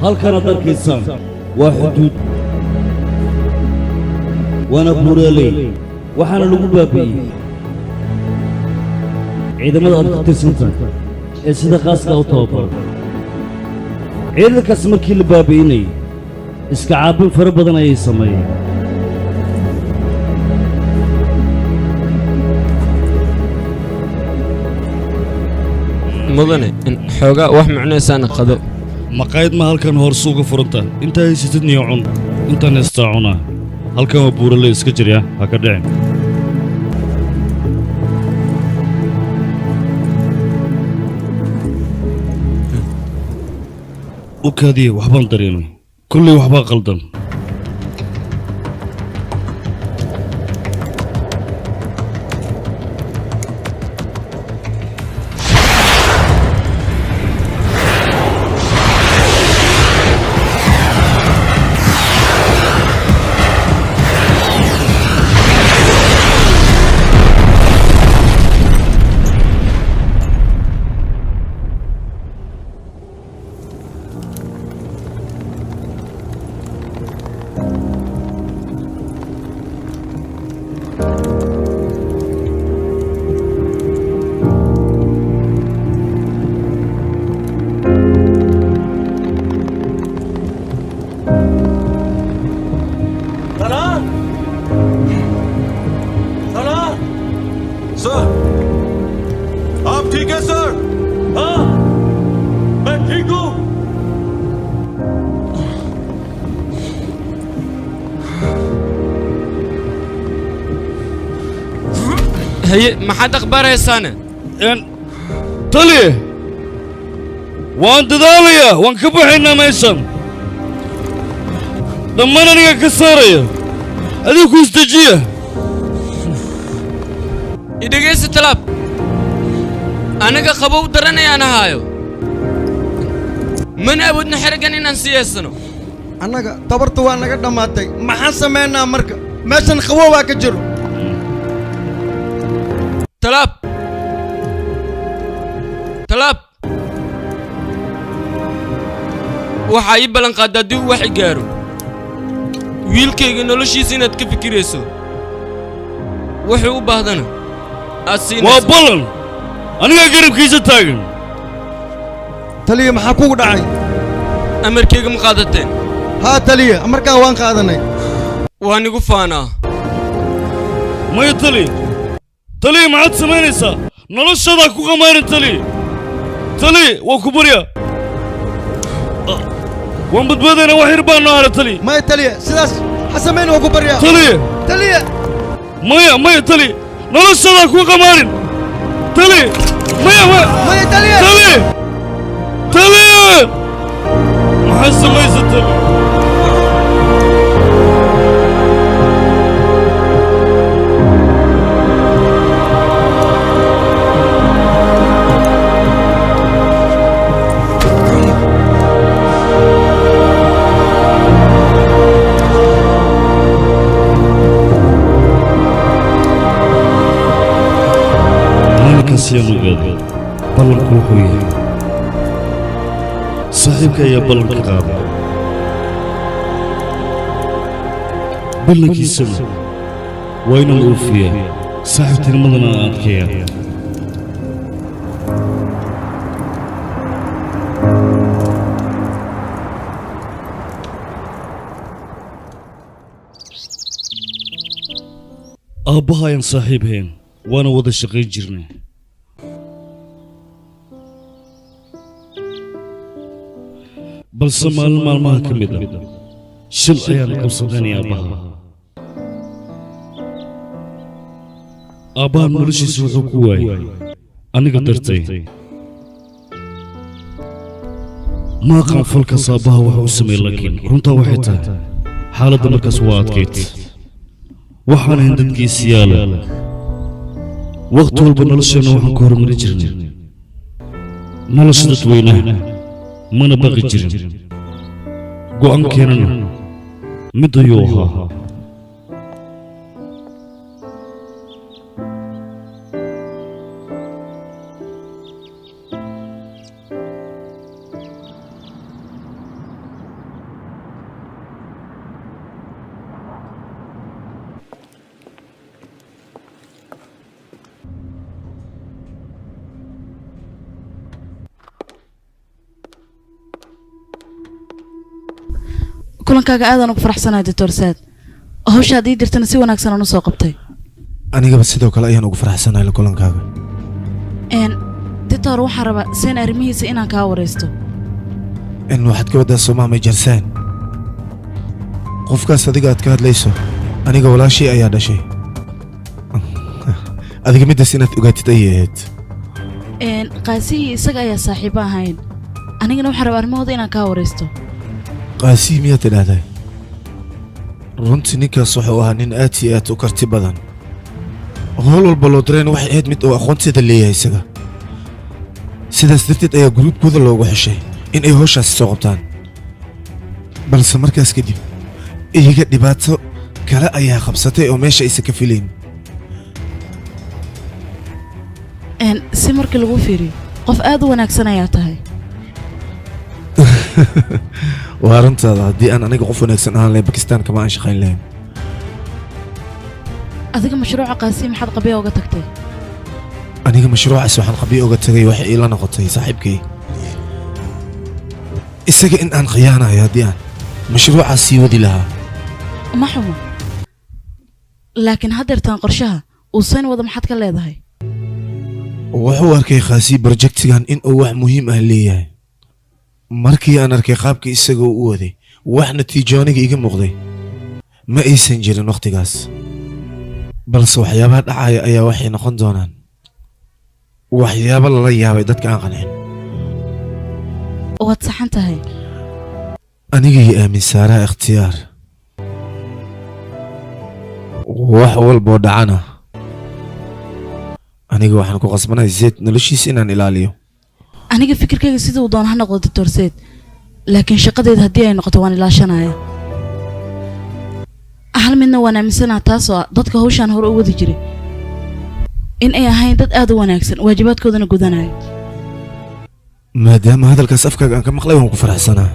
halkan aad arkaysaan waa xuduud waana buuraley waxaana lagu baabi'iyey ciidamada aad ka tirsantahay ee sida khaaska u tababaran ciidankaas markii la baabi'inayay iska caabin fara badan ayay sameeyeen mudane xoogaa wax macnaysaana qado maqaayad ma halkan hoorse uga furanta intaa haysatid niyo cun intaan heystaa cunaa halkan waa buuraley iska jirya ha ka dhicin u kaadiye waxbaan dareemay kullay waxbaa qaldan هي ما حد أخبارها سنة تلي وانت دالية وانكبحنا ميسن دمنا نيا كسارية هذيك وستجيه إذا جيس تلاب أنا كخبو درني أنا هايو من أبود نحرقني ننسي السنو أنا تبرتوا أنا قد ماتي ما حسمينا مركب ماشان خبوها كجرو تلاب waxaa ii ballan qaadaa dib wax i gaaro wiilkayga noloshiisa inaad ka fikirayso wuxuu u baahdana aad siinayso waa ballan anigaa garabkiisa taagan taliya maxaa kugu dhacay amarkayga ma qaadateen haa taliya amarkaa waan qaadanay waan igu faanaa maya taliya maxaad samaynaysaa noloshaadaa ku qamaarin taliya waa ku barya waan badbaadayna wax yar baa noo hara taliya maya taliya sidaas ha samayn waa ku barya taliya maya taliya noloshaadaa ku qamaarin taliya maya taliya maxaad samaysa taliya ballanku wuxuu yahay saaxiibka ayaa ballanka qaaday ballankiisana waa inuu oofiyaa saaxiibtinimadana aan adkeeyaa aabbaha ayaan saaxiibhayn waana wada shaqayn jirnay balse maalin maalmaha ka mid ah shil ayaan qabsadanay aabbahan noloshiisa wuxuu ku waayay aniga dartay ma aqaan falkaas aabbaha wax u sameey laakiin runtaa waxay tahay xaaladda markaas waa adkayd waxaan ahayn dadkiisi yaala waqti walba nolosheenna waxaan ku horumari jirnay nolosha dadweynaha mana baqi jirin go'aankeenana mid ayuu ahaa kulankaaga aadaan ugu faraxsanahay doctor saad hawsha haddii dirtana si wanaagsan aan u soo qabtay anigaba sidoo kale ayaan ugu faraxsanahay la kulankaaga doctor waxaan rabaa seen arrimihiisa inaan kaa waraysto in waxaad ka waddaa Soomaaliya Jarsaan qofkaas adiga aad ka hadlayso aniga walaashii ayaa dhashay adiga midaas inaad ogaatid ayay ahayd qaasihii isaga ayaa saaxiibo ahayn anigana waxaan rabaa arrimahooda inaan kaa waraysto qaasihii miyaad tidhaahday runtii ninkaas wuxuu ahaa nin aad iyo aad u karti badan howl walba loo dirayna waxay ahayd mid uu aqoonteeda leeyahay isaga sidaas darteed ayaa gruubkooda loogu xeshay in ay hawshaasi soo qabtaan balse markaas kadib iyaga dhibaato kale ayaa qabsatay oo meesha aysan ka filayn si markii lagu fiiriyo qof aad u wanaagsan ayaa tahay waa runtaada haddii aan aniga qof wanaagsan ahaan lahayn Bakistaan kama aan shaqayn lahayn adiga mashruuca qaasi maxaad qabiyo uga tagtay aniga mashruucaas waxaan qabiyo uga tagay waxa ila noqotay saaxiibkay isaga in aan khiyaanayo haddii aan mashruucaas sii wadi lahaa ma xumo laakiin haddeertaan qorshaha uusan wada maxaad ka leedahay wuxuu arkay qaasi projectigan in uu wax muhiim ah leeyahay markii aan arkay qaabkii isaga u waday wax natiijo aniga iga muuqday ma aysan jirin waqtigaas balse waxyaabaha dhacaya ayaa waxay noqon doonaan waxyaabo lala yaabay dadka aan qancin waad saxan tahay anigii aamin saaraa ikhtiyaar wax walboo dhacana aniga waxaan ku qasbanahay Zayd noloshiisa inaan ilaaliyo aniga fikirkayga sidii uu doono ha noqdo doctor Zayd laakiin shaqadeeda haddii ay noqoto waan ilaashanaya hal midna waan aaminsanahay taasoo dadka hawshaan hore u wadi jiray in ay ahayn dad aad u wanaagsan waajibaadkoodana gudanaya maadaama hadalkaas afkaaga aan ka maqlay waan ku faraxsanaa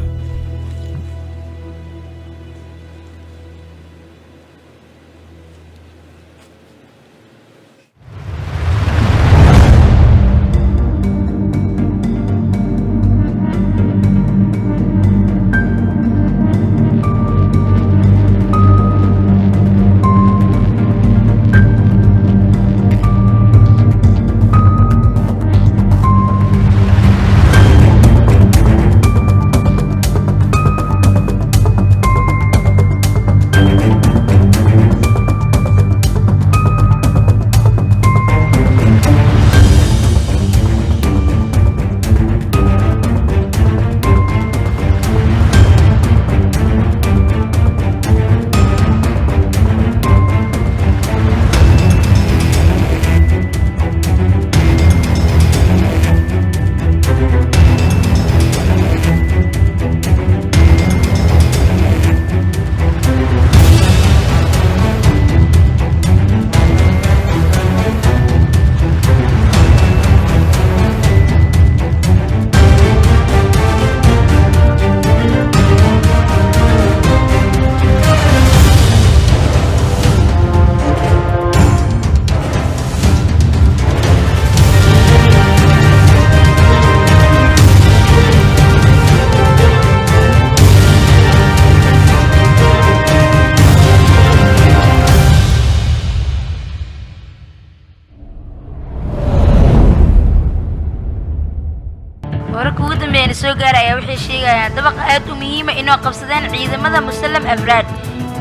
soo gaaraya waxay sheegayaan dabaq aad u muhiim ah inoo qabsadeen ciidamada Muslim Afraad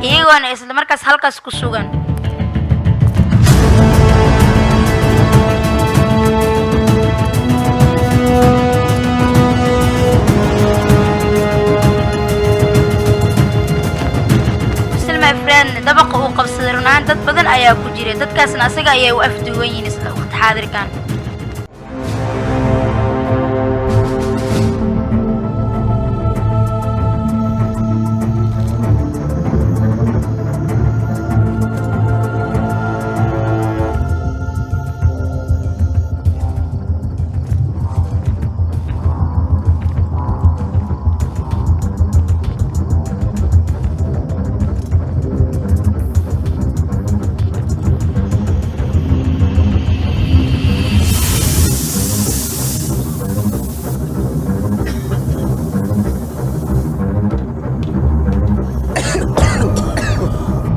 iyagoona isla markaas halkaas ku sugan Muslim Afraad dabaq uu qabsaday runaan dad badan ayaa ku jiray dadkaasna asaga ayay u afduuban yihiin isla waqti xaadirkan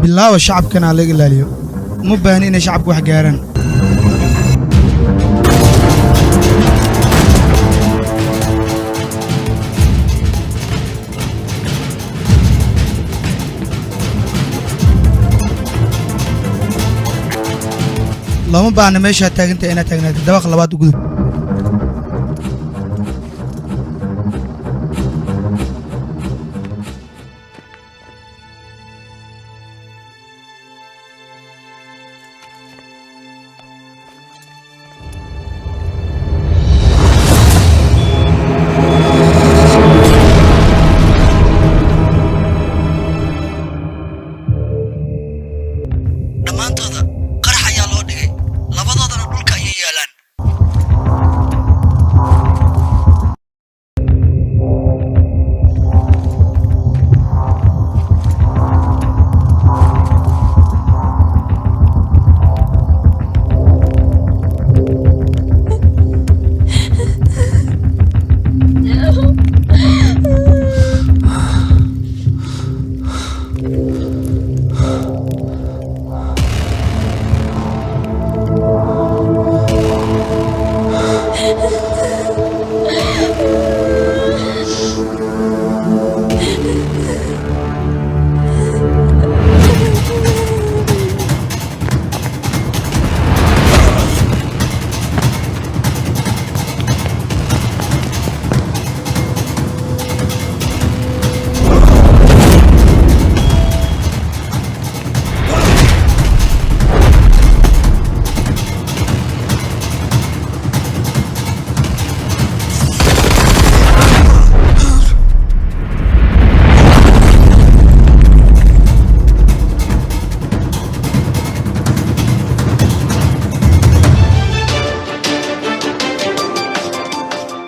bilaawa shacabkana laga ilaaliyo uma baahni inay shacabku wax gaaraan lama baahna meesha taaganta inaad taagnaatid dabaq labaad u gudub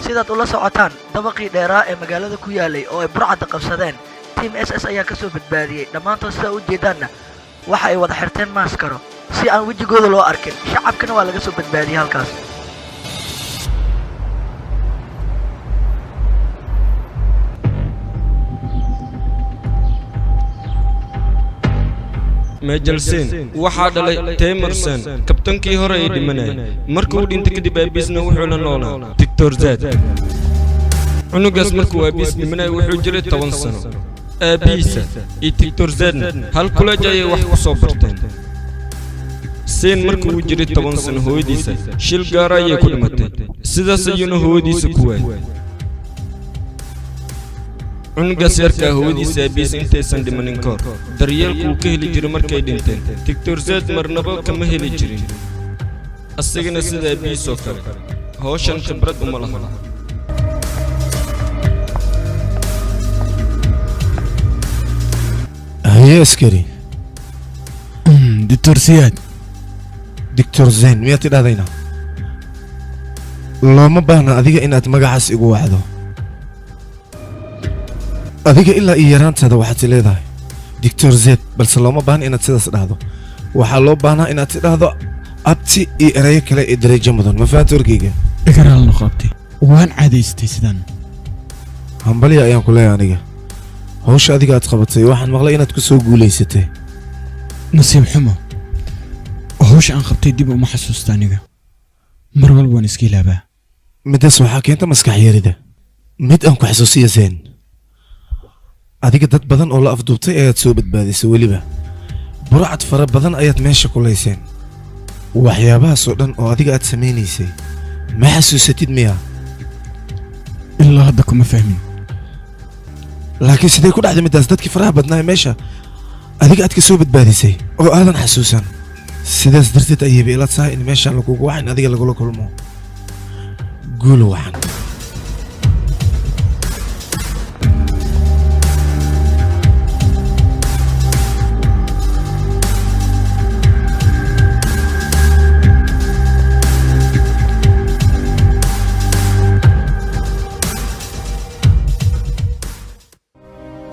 sidaad ula socotaan dabaqii dheeraa ee magaalada ku yaalay oo ay burcadda qabsadeen tiim SS ayaa ka soo badbaadiyey dhammaantood sidaa u jeedaanna waxa ay wada xirteen maaskaro si aan wejigooda loo arkin shacabkana waa laga soo badbaadiyey halkaas mejalsen waxaa dhalay temerson kabtankii hore ay dhimanayay markuu dhintay kadib aabiisna wuxuu la noolaa victor zad cunugaas markuu aabiis dhimanayay wuxuu jiray 10 sano aabiisa iyo victor zadna hal kuleej ayay wax ku soo barteen sen markuu u jiray 10 sano hooyadiisa shil gaar ayay ku dhimatay sidaas ayuuna hooyadiisa ku waayay cunugaas yarkaa hooyadiisa aabiis intaysan dhimanin kahor daryeelku uu ka heli jiray markay dhinteen victor zad marnaba kama heli jirin asagana sida aabiis oo kale hawshan khibrad uma laha haye askari دكتور سياد دكتور زين miyaad tidhahdayna looma baahna adiga inaad magacaas igu wacdo adiga ilaa iyo yaraantaada waxaad leedahay دكتور زيد balse looma baahna inaad sidaas dhahdo waxaa loo baahnaa inaad tidhaahdo abti iyo erayo kale ee darajo mudan ma fahanto warkayga اقرا النقابتي وان عاديستي سيدان hambalya ayaan ku leeyahay aniga hawsha adiga aad qabatay waxaan maqlay inaad ku soo guulaysatay نصيب حمى وهوش أن خبطي ديب وما حسوس تانيغا مرول وان اسكي لابا midaas waxaa keenta maskax yarida mid aan ku xasuusiya zeen adiga dad badan oo la afduubtay ayaad soo badbaadisay weliba burcad fara badan ayaad meesha ku layseen waxyaabahaas oo dhan oo adiga aad samaynaysay ma xasuusatid miya إلا هدكم ما فاهمين laakiin sidee ku dhacday midaas dadkii faraha badnaa meesha adiga aad ka soo badbaadisay oo aadan xasuusan sidaas darteed ayayba ila tahay in meeshaan lagugu waxin adiga lagula kulmo guul wacan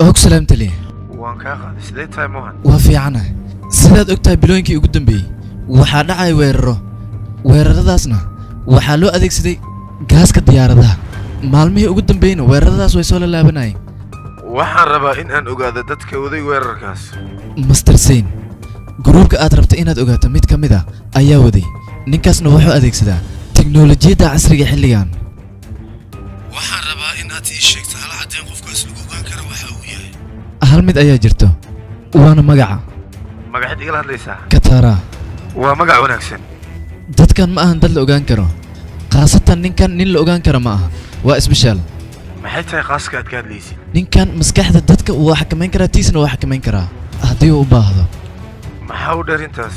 og salaamta leh waan kaa qaaday sidee tahay mohan waa fiicanahay sidaad ogtahay bilooyinkii ugu dambeeyey waxaa dhacay weeraradaasna waxaa loo adeegsaday gaaska diyaaradaha maalmihii ugu dambeeyna weeraradaas way soo lalaabanayeen waxaan rabaa in aan ogaado dadka waday weerarkaas. master sein gruubka aad rabta inaad ogaato mid ka mid ah ayaa waday ninkaasna wuxuu adeegsadaa tiknoolajiyadda casriga xilligan waxaan rabaa in aad ii sheegto hal cadeen qofkaas lagu ogaan karo waxa uu yahay. hal mid ayaa jirto waana magaca magaceed igala hadlaysaa? katara waa magac wanaagsan. dadkan ma ahan dad la ogaan karo khaasatan ninkan nin la ogaan karo ma aha waa isbishaal maxay tahay qaaska aad ka hadlaysid? ninkan maskaxda dadka wuu xakamayn karaa tiisna waa xakamayn karaa haddii uu u baahdo maxaa u dheer intaas?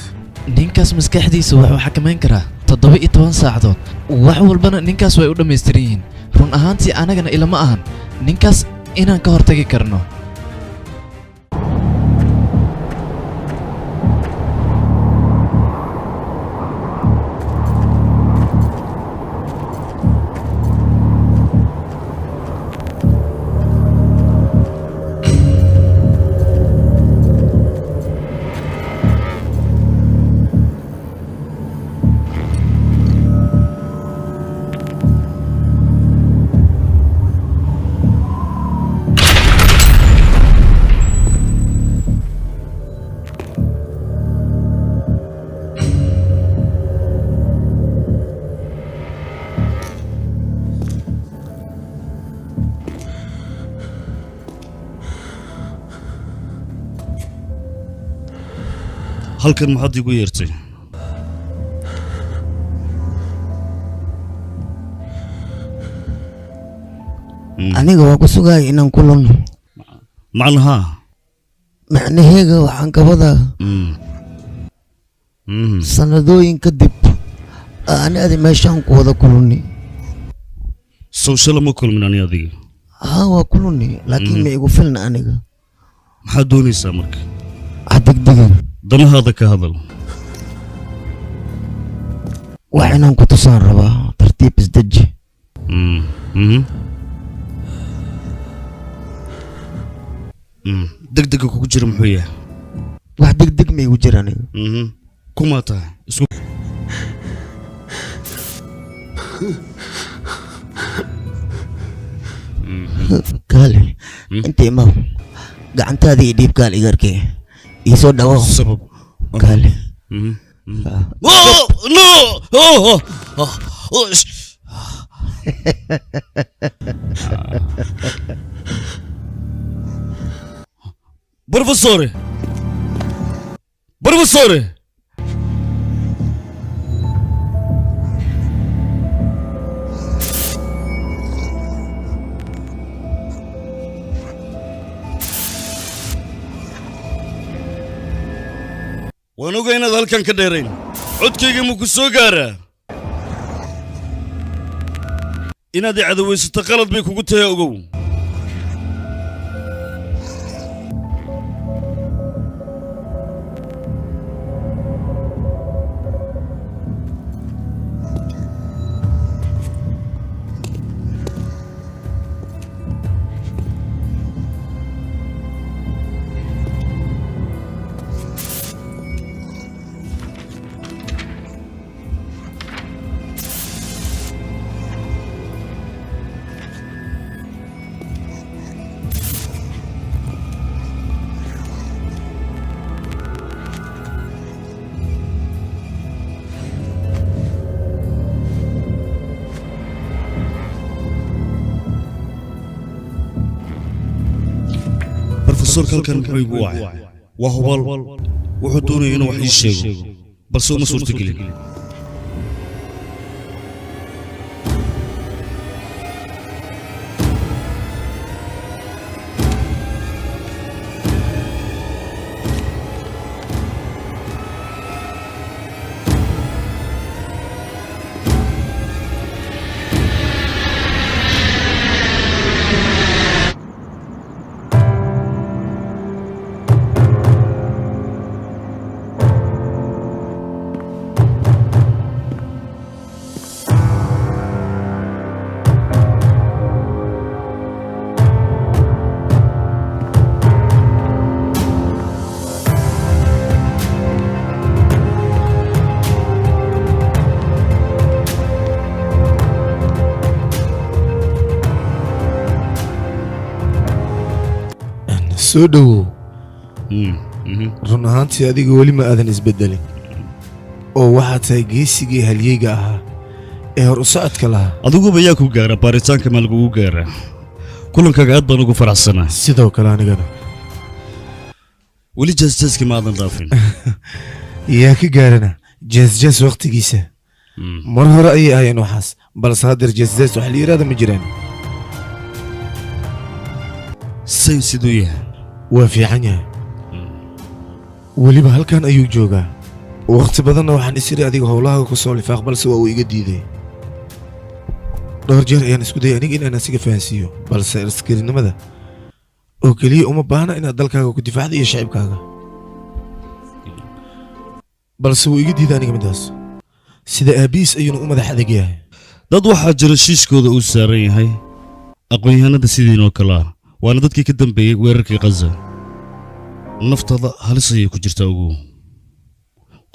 ninkaas maskaxdiisa wuxuu xakamayn karaa 17 saacadood wax walbana ninkaas way u dhammaystiran yihiin run ahaantii anagana ilama ahan ninkaas inaan ka hortagi karno halkan maxaad igu yeertay aniga waa ku sugaya inaan kulanno macnaha macnaheega waxaan ka wadaa sanadooyin kadib aan adi meeshaan ku wada kulunni sawshala ma kulmin ani adiga haa waa kulunni laakiin ma igu filna aniga maxaad doonaysaa marka ha degdegan danahaada ka hadal wax inaan ku tusaan rabaa tartiib isdeji degdega kugu jira muxuu yahay wax degdeg ma igu jira aniga kumaa tahay isku kaale inta imaw gacantaada iyo dhiibkaal igarkee iisoo dhawo sabab kaale Professore! Professore! waan ogaa inaad halkan ka dheerayn codkayga ma ku soo gaaraa inaad i cadawaysato qalad bay kugu tahay ogow professor kalkan muxuu igu wacay waa hubaal wuxuu doonaya inuu wax ii sheego balse uma suurtagelin soo dhowow run ahaantii adiga weli ma aadan isbeddelin oo waxaad tahay geesigii halyeyga ahaa ee hor u socodka lahaa adiguba yaa ku gaara baaritaanka ma lagugu gaara kulankaaga aad baan ugu faraxsanaa sidoo kale anigana weli jeesjeeska ma aadan dhaafin yaa ka gaarana jeesjees wakhtigiisa mar hore ayay ahayeen waxaas balse haddeer jeesjees wax la yidhaahda ma jiraan sayn siduu yahay waa fiican yahay weliba halkan ayuu joogaa wakhti badanna waxaan isiri adiga howlahaaga ku soo lifaaq balse waa uu iga diiday dhowr jeer ayaan isku dayay aniga inaan asiga fahansiiyo balse askarinimada oo keliya uma baahna inaad dalkaaga ku difaacda iyo shacibkaaga balse wuu iga diiday aniga midaas sida aabiis ayuuna u madax adag yahay dad waxaa jira shiishkooda uu saaran yahay aqoon-yahanada sidiinoo kale ah waana dadkii ka dambeeyey weerarkii khaza naftada halis ayay ku jirtaa ugu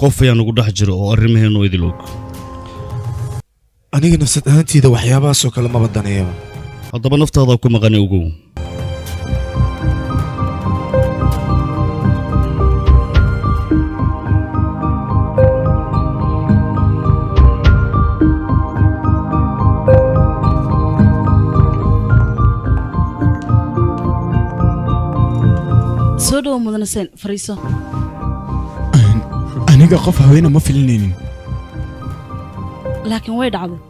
qof ayaan ugu dhex jira oo arrimaheennu idil og aniga nafsad ahaantiida waxyaabahaasoo kale maba daneeyaba haddaba naftaadaa ku maqani ogow soo dhowo mudane seen fariiso aniga qof haweena ma filinaynin laakiin way dhacday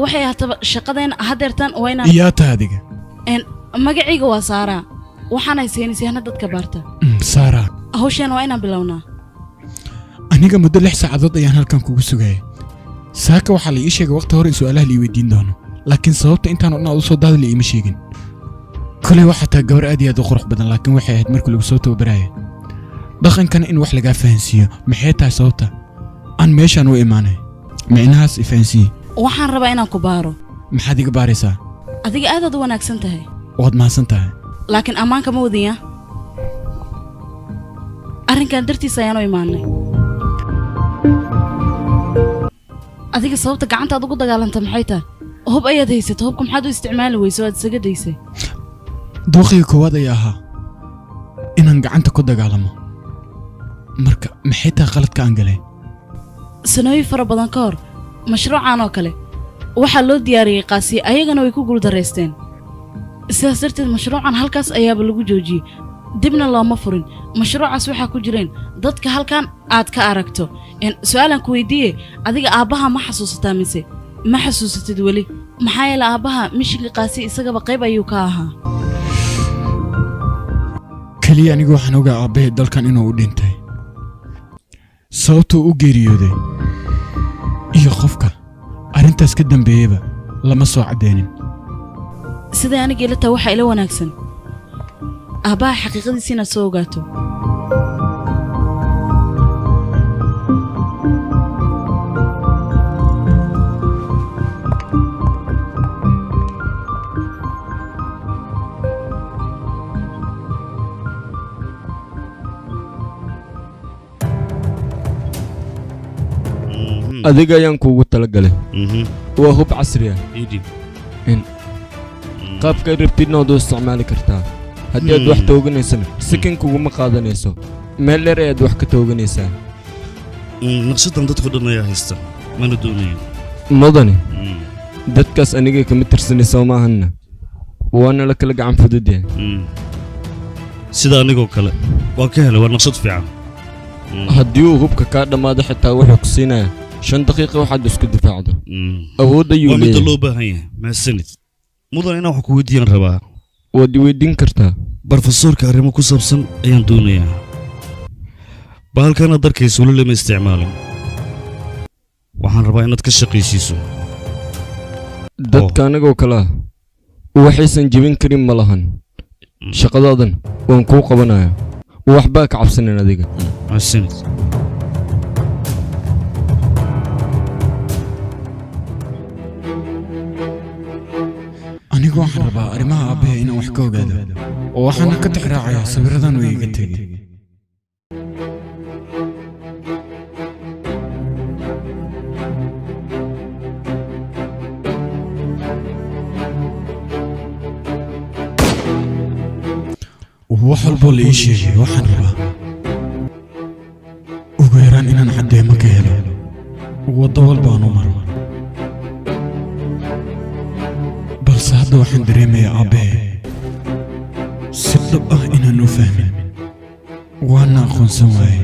waxay ahaataba shaqadeenna haddeertaan waa inaan yaa tahay adiga magacayga waa saaraa waxaanay saynisyahana dadka baarta saaraa hawsheena waa inaan bilownaa aniga muddo 6 saacadood ayaan halkan kugu sugayay saaka waxaa la ii sheegay waqti hore in su'aalaha la weydiin doono laakiin sababta intaan oo dhan aad u soo daadli iima sheegin kolay waxaa tahay gabar aad iyo aad u qurux badan laakiin waxay ahayd markii lagu soo tababarayay dhaqankana in wax lagaa fahansiiyo maxay tahay sababta aan meeshaan u imaanay micnahaas ifahansiiye waxaan rabaa inaan ku baaro maxaad iga baaraysaa adiga aadaad u wanaagsan tahay waad mahadsan tahay laakiin ammaanka ma wadinyaa arrinkan dartiisa ayaan u imaanay adiga sababta gacantaad ugu dagaalanta maxay tahay hub ayaad haysata hubka maxaad u isticmaali weyso aad isaga daysay dooqiga koowaad ayaa ahaa inaan gacanta ku dagaalamo marka maxay tahay qaladka aan galay sanooyin fara badan ka hor mashruucan oo kale waxaa loo diyaariyey qaasiye ayagana way ku guuldarraysteen sidaas darteed mashruucan halkaas ayaaba lagu joojiyey dibna looma furin mashruucaas waxaa ku jireen dadka halkan aad ka aragto su'aalan ku weydiiye adiga aabbaha ma xasuusataa mise ma xasuusatid weli maxaa yeele aabbaha mishinka qaasiye isagaba qayb ayuu ka ahaa keliya anigu waxaan ogaa aabbahay dalkan inuu u dhintay sababtuu u geeriyooday iyo qofka arrintaas ka dambeeyeyba lama soo caddeynin siday aniga ila tahay waxaa ila wanaagsan aabbaha xaqiiqadiisa inaad soo ogaato adiga ayaan kuugu talagalay waa hub casri ah qaabkaad rabtidna waad u isticmaali kartaa haddii aad wax tooganaysana sikin kuguma qaadanayso meel dheer ayaad wax ka tooganaysaa naqshadan dadku dhan ayaa haysta mana doonayo mudani dadkaas anigay kama tirsanaysa maahanna waana la kala gacan fudud yahay sida anigoo kale waa ka helay waa naqshad fiican haddii uu hubka kaa dhammaado xitaa wuxuu ku siinayaa 5 daqiiqo waxaad isku difaacdo awood ayuu waa leeyahay midda loo baahan yahay mahadsanid mudan inaan wax ku weydiiyaan rabaa waad weydiin kartaa barofesoorka arrimo ku saabsan ayaan doonayaa bahalkanaad arkaysa weli lama isticmaalin waxaan rabaa inaad ka shaqaysiiso dadka anagoo kale ah waxaysan jebin karin ma lahan shaqadaadan waan kuu qabanayaa waxbaa ka cabsanin adiga mahadsanid anigu waxaan rabaa arrimaha aabbahay inaan wax ka ogaado oo waxaana ka tixraacayaa sawirradan uu iga tegey wax walboo la ii sheegay waxaan rabaa ugu yaraan inaan caddeemo ka helo waddo walbaan u maro balse hadda waxaan dareemayaa aabbahe si dhab ah inaan u fahmin waana aqoonsan waaye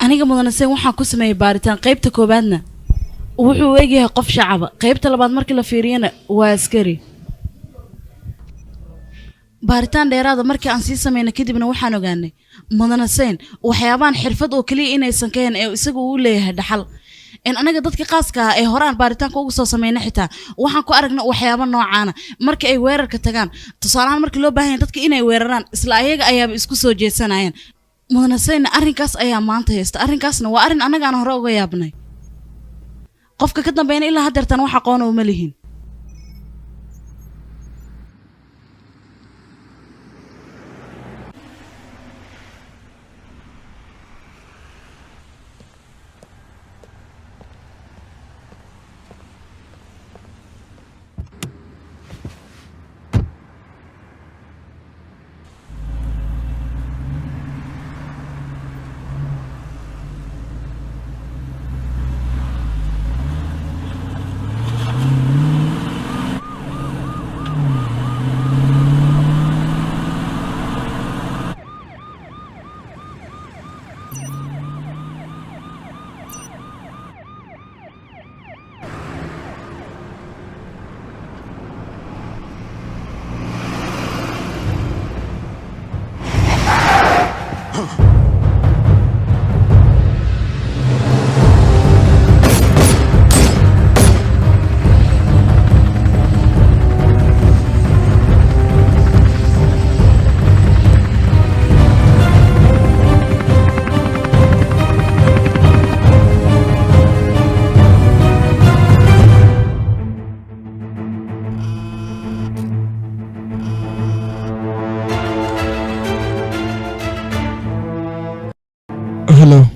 aniga mudanaseen waxaan ku sameeyay baaritaan qaybta koobaadna wuxuu u egyahay qof shacaba qaybta labaad markii la fiiriyana waa askari baaritaan dheeraada markii aan sii sameynay kadibna waxaan ogaanay mudanaseen waxyaabaan xirfad oo kaliya inaysan ka hen ee isagu uu leeyahay dhaxal in anaga dadka qaaska ah ee horaan baaritaanka ugu soo sameynay xitaa waxaan ku aragnay waxyaabo noocaana marka ay weerarka tagaan tusaalahaan markii loo baahan yahay dadka inay weeraraan isla ayaga ayaaba isku soo jeedsanayeen mudanasayna arrinkaas ayaa maanta haysta arrinkaasna waa arrin annagaan hore uga yaabnay qofka ka dambeeyna ilaa haddeertan wax aqoon uma lihin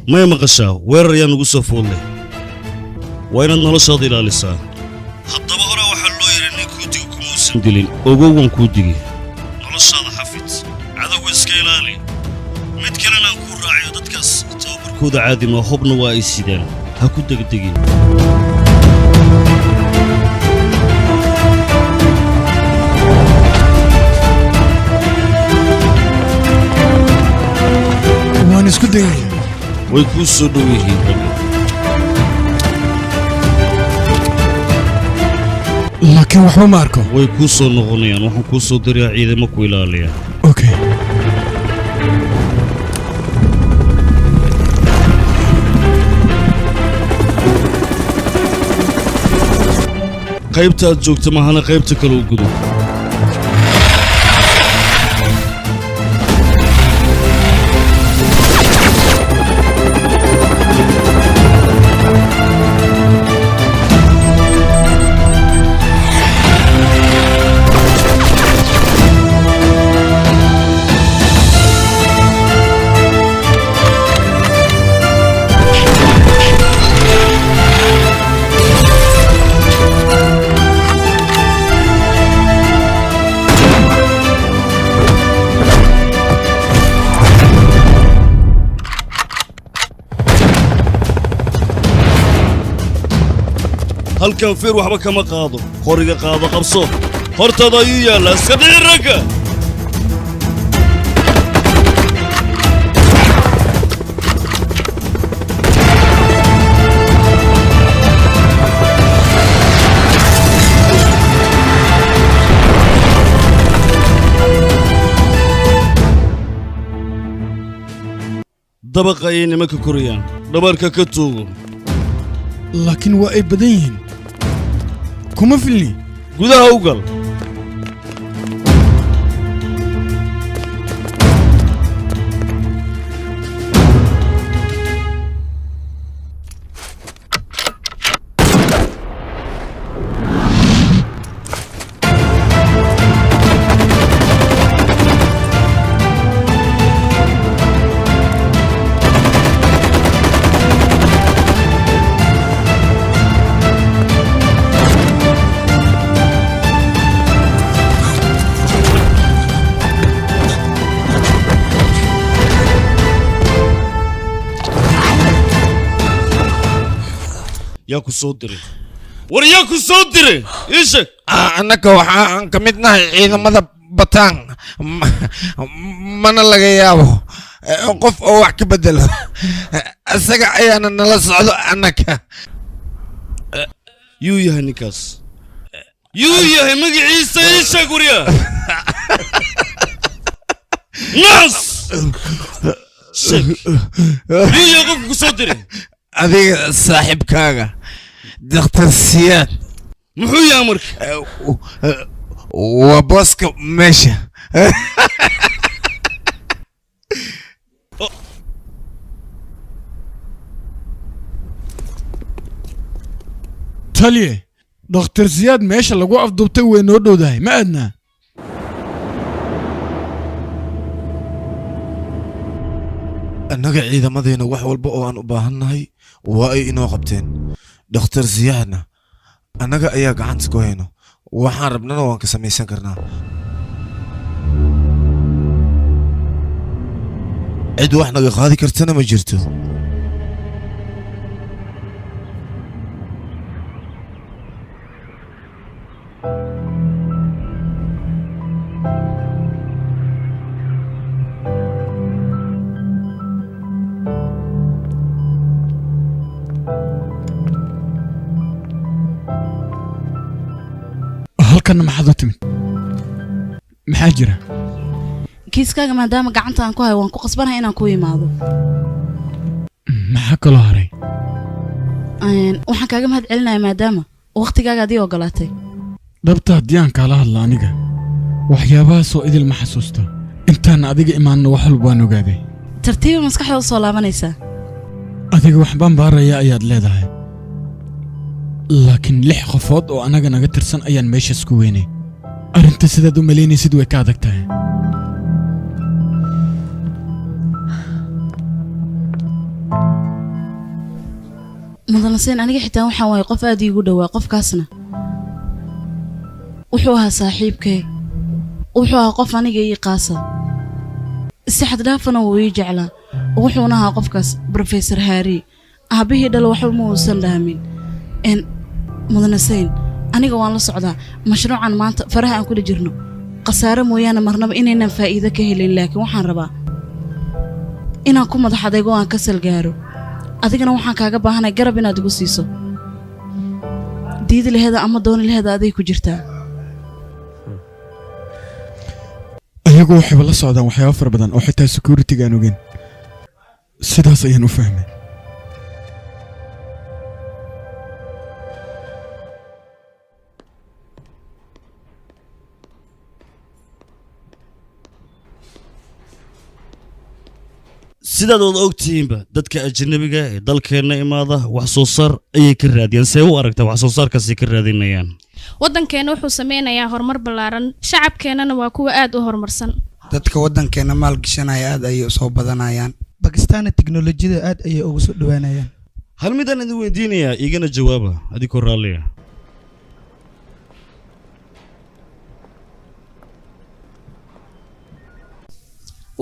ما مقشا وير يا نقص فولي وين النلشاط إلى لسا حتى بهرا وحلو يرني كودي وكموسن دلين أوجوون كودي نلشاط حفيت عذو إسكيلالي متكلنا نكون راعي ضدكس توبر كود عادي ما حبنا وايسيدان هكود دقيقين waan isku dayay way ku soo dhow yihiin laakiin waxba ma arko way ku soo noqonayaan waxaan ku soo dirayaa ciidamo ku ilaaliya okay qaybta aad joogta mahana qaybta kale u gudub halkan fiir waxba kama qaado qoriga qaado qabso hortada ayuu yaallaa iska dhici ragga dabaqa ayay nimanka korayaan dhabarka ka tuugo laakiin waa ay badan yihiin kuma filni gudaha u gal yaa ku soo diray war yaa ku soo diray ii sheeg annaka waxaan ka mid nahay ciidamada bataan mana laga yaabo qof oo wax ka bedelo isaga ayaana nala socdo annaka yuu yahay ninkaas yuu yahay magaciisa ii sheeg warya naas sheeg yuu yahay qofka ku soo diray adiga saaxiibkaaga daktar siyaad muxuu yahay marka waa booska meesha taliye dhakhtar siyaad meesha lagu afduubtay way noo dhowdahay ma aadnaa annaga ciidamadeenna wax walba oo aan u baahannahay waa ay inoo qabteen dhakhtar siyaadna annaga ayaa gacanta ku hayno waxaan rabnana waan ka samaysan karnaa cid wax naga qaadi kartana ma jirto halkanna maxaad u timid maxaa jira kiiskaaga maadaama gacanta aan ku hayo waan ku qasbanahay inaan ku imaado maxaa kaloo haray waxaan kaaga mahad celinayaa maadaama waqtigaaga adii ogolaatay dhabta haddii aan kaala hadlo aniga waxyaabahaasoo idil ma xasuusto intaan adiga imaanno wax walba waan ogaaday tartiiba maskaxda u soo laabanaysaa adiga waxbaan baaraya ayaad leedahay laakiin 6 qofood oo anaga naga tirsan ayaan meeshaas ku weynay arrinta sidaad u malaynaysid way ka adag tahay mudanaseen aniga xitaa waxaan waayay qof aad iigu dhowaa qofkaasna wuxuu ahaa saaxiibkay wuxuu ahaa qof aniga ii qaasa si xad dhaafana wuu ii jeclaa wuxuuna ahaa qofkaas Professor Harry aabihii dhalo waxba ma uusan dhaamin mudanaseen aniga waan la socdaa mashruucan maanta faraha aan kula jirno qasaare mooyaane marnaba inaynan faa'iido ka helin laakiin waxaan rabaa inaan ku madax adeego aan ka salgaaro adigana waxaan kaaga baahanay garab inaad igu siiso diidi laheeda ama dooni laheeda aday ku jirtaa ayagu waxay la socdaan waxyaabo fara badan oo xitaa security-ga aan ogeyn sidaas ayaan u fahmay sidaad wada ogtihiinba dadka ajnabiga ee dalkeenna imaada wax soo saar ayay ka raadiyaan see u aragtaa wax soo saarkaasay ka raadinayaan waddankeena wuxuu sameynayaa horumar ballaaran shacabkeennana waa kuwa aad u horumarsan dadka waddankeena maalgashanaya aad ayay u soo badanayaan bakistaanna tiknolojiyada aad ayay ugu soo dhowaanayaan hal midaan idin weydiinayaa igana jawaaba adigoo raalliya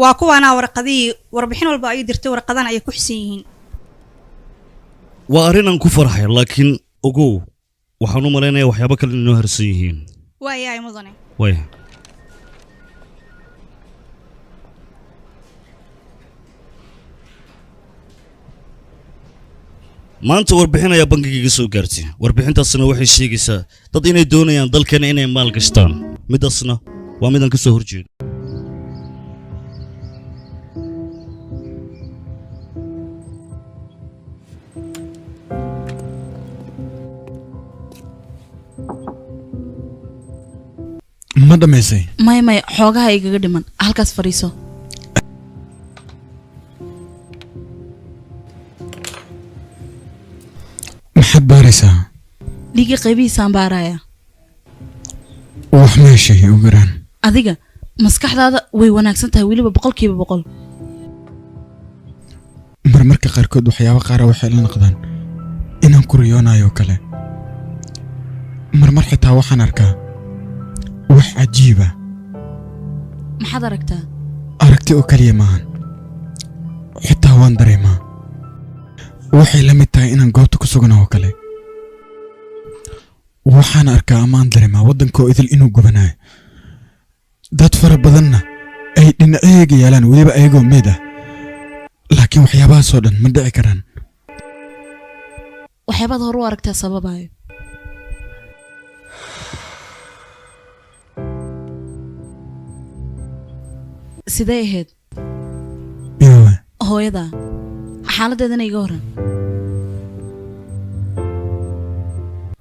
waa kuwaana warqadii warbixin walba ay dirtay warqadan ay ku xisan yihiin waa arrin aan ku farxay laakiin ogow waxaan u malaynayaa waxyaabo kale inoo harsan yihiin waayahay mudane waaya maanta warbixin ayaa bangiga soo gaartay warbixintaasna waxay sheegaysaa dad inay doonayaan dalkeena inay maal gashtaan midaasna waa midaan ka soo horjeedo ma dhamaysay may xoogaha igaga dhiman halkaas fadhiiso maxaad baaraysaa dhiigga qaybihiisaan baaraya wax meeshay u garaan adiga maskaxdaada way wanaagsan tahay weliba 100% marmarka qaarkood waxyaabo qaara waxay la noqdaan inaan ku riyoonayo kale marmar xitaa waxaan arkaa wax cajiiba maxaad aragtaa aragti oo kaliya maahan xitaa waan dareemaa waxay la mid tahay inaan goobta ku sugan oo kale waxaan arkaa ammaan dareemaa waddankoo idil inuu gubanayo dad fara badanna ay dhinacyaga yaalaan weliba ayagoo meed ah laakiin waxyaabahaasoo dhan ma dhici karaan waxyaabaad hore u aragtaa sababayo sidee ahayd hooyada xaaladeedana iga horan